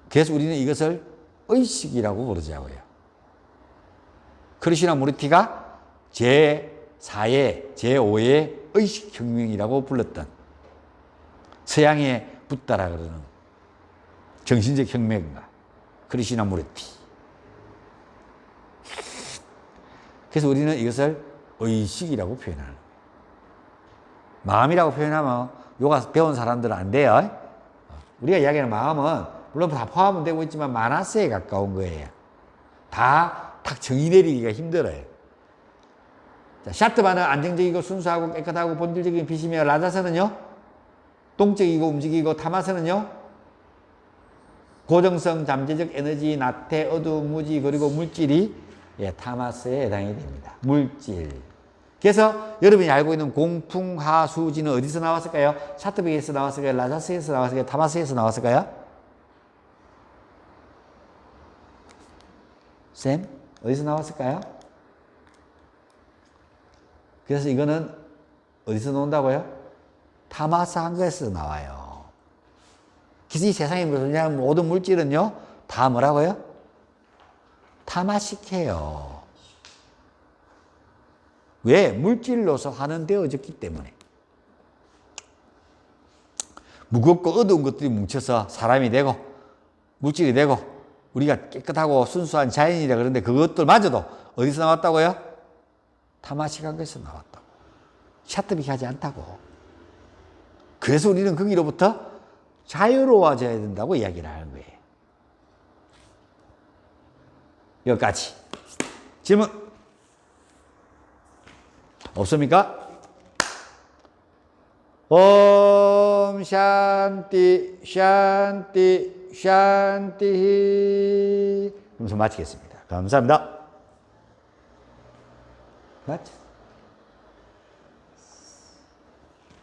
S1: 그래서 우리는 이것을 의식이라고 부르자고요. 크리슈나 무르티가 제4의, 제5의 의식혁명이라고 불렀던 서양의 붓다라 그러는 정신적 혁명가 크리슈나 무르티. 그래서 우리는 이것을 의식이라고 표현하는 거예요. 마음이라고 표현하면 요가 배운 사람들은 안 돼요. 우리가 이야기하는 마음은 물론 다 포함은 되고 있지만 마나스에 가까운 거예요. 다 딱 정의 내리기가 힘들어요. 자, 샤트바는 안정적이고 순수하고 깨끗하고 본질적인 빛이며 라자스는요 동적이고 움직이고 타마스는요 고정성, 잠재적 에너지, 나태, 어두움, 무지 그리고 물질이 타마스에 해당이 됩니다. 물질. 그래서 여러분이 알고 있는 공풍, 하, 수, 지는 어디서 나왔을까요? 샤트백에서 나왔을까요? 라자스에서 나왔을까요? 타마스에서 나왔을까요? 쌤? 어디서 나왔을까요? 그래서 이거는 어디서 나온다고요? 타마사한가에서 나와요. 그래서 이 세상에 무슨 모든 물질은요, 다 뭐라고요? 타마식해요. 왜? 물질로서 환원되어졌기 때문에. 무겁고 어두운 것들이 뭉쳐서 사람이 되고, 물질이 되고, 우리가 깨끗하고 순수한 자연이라 그러는데 그것들마저도 어디서 나왔다고요? 타마식한가에서 나왔다고. 샤트비게 하지 않다고. 그래서 우리는 거기로부터 자유로워져야 된다고 이야기를 하는 거예요. 여기까지. 질문 없습니까? 옴 샨티 샨티 샨티. 그러면서 마치겠습니다. 감사합니다. 맞죠?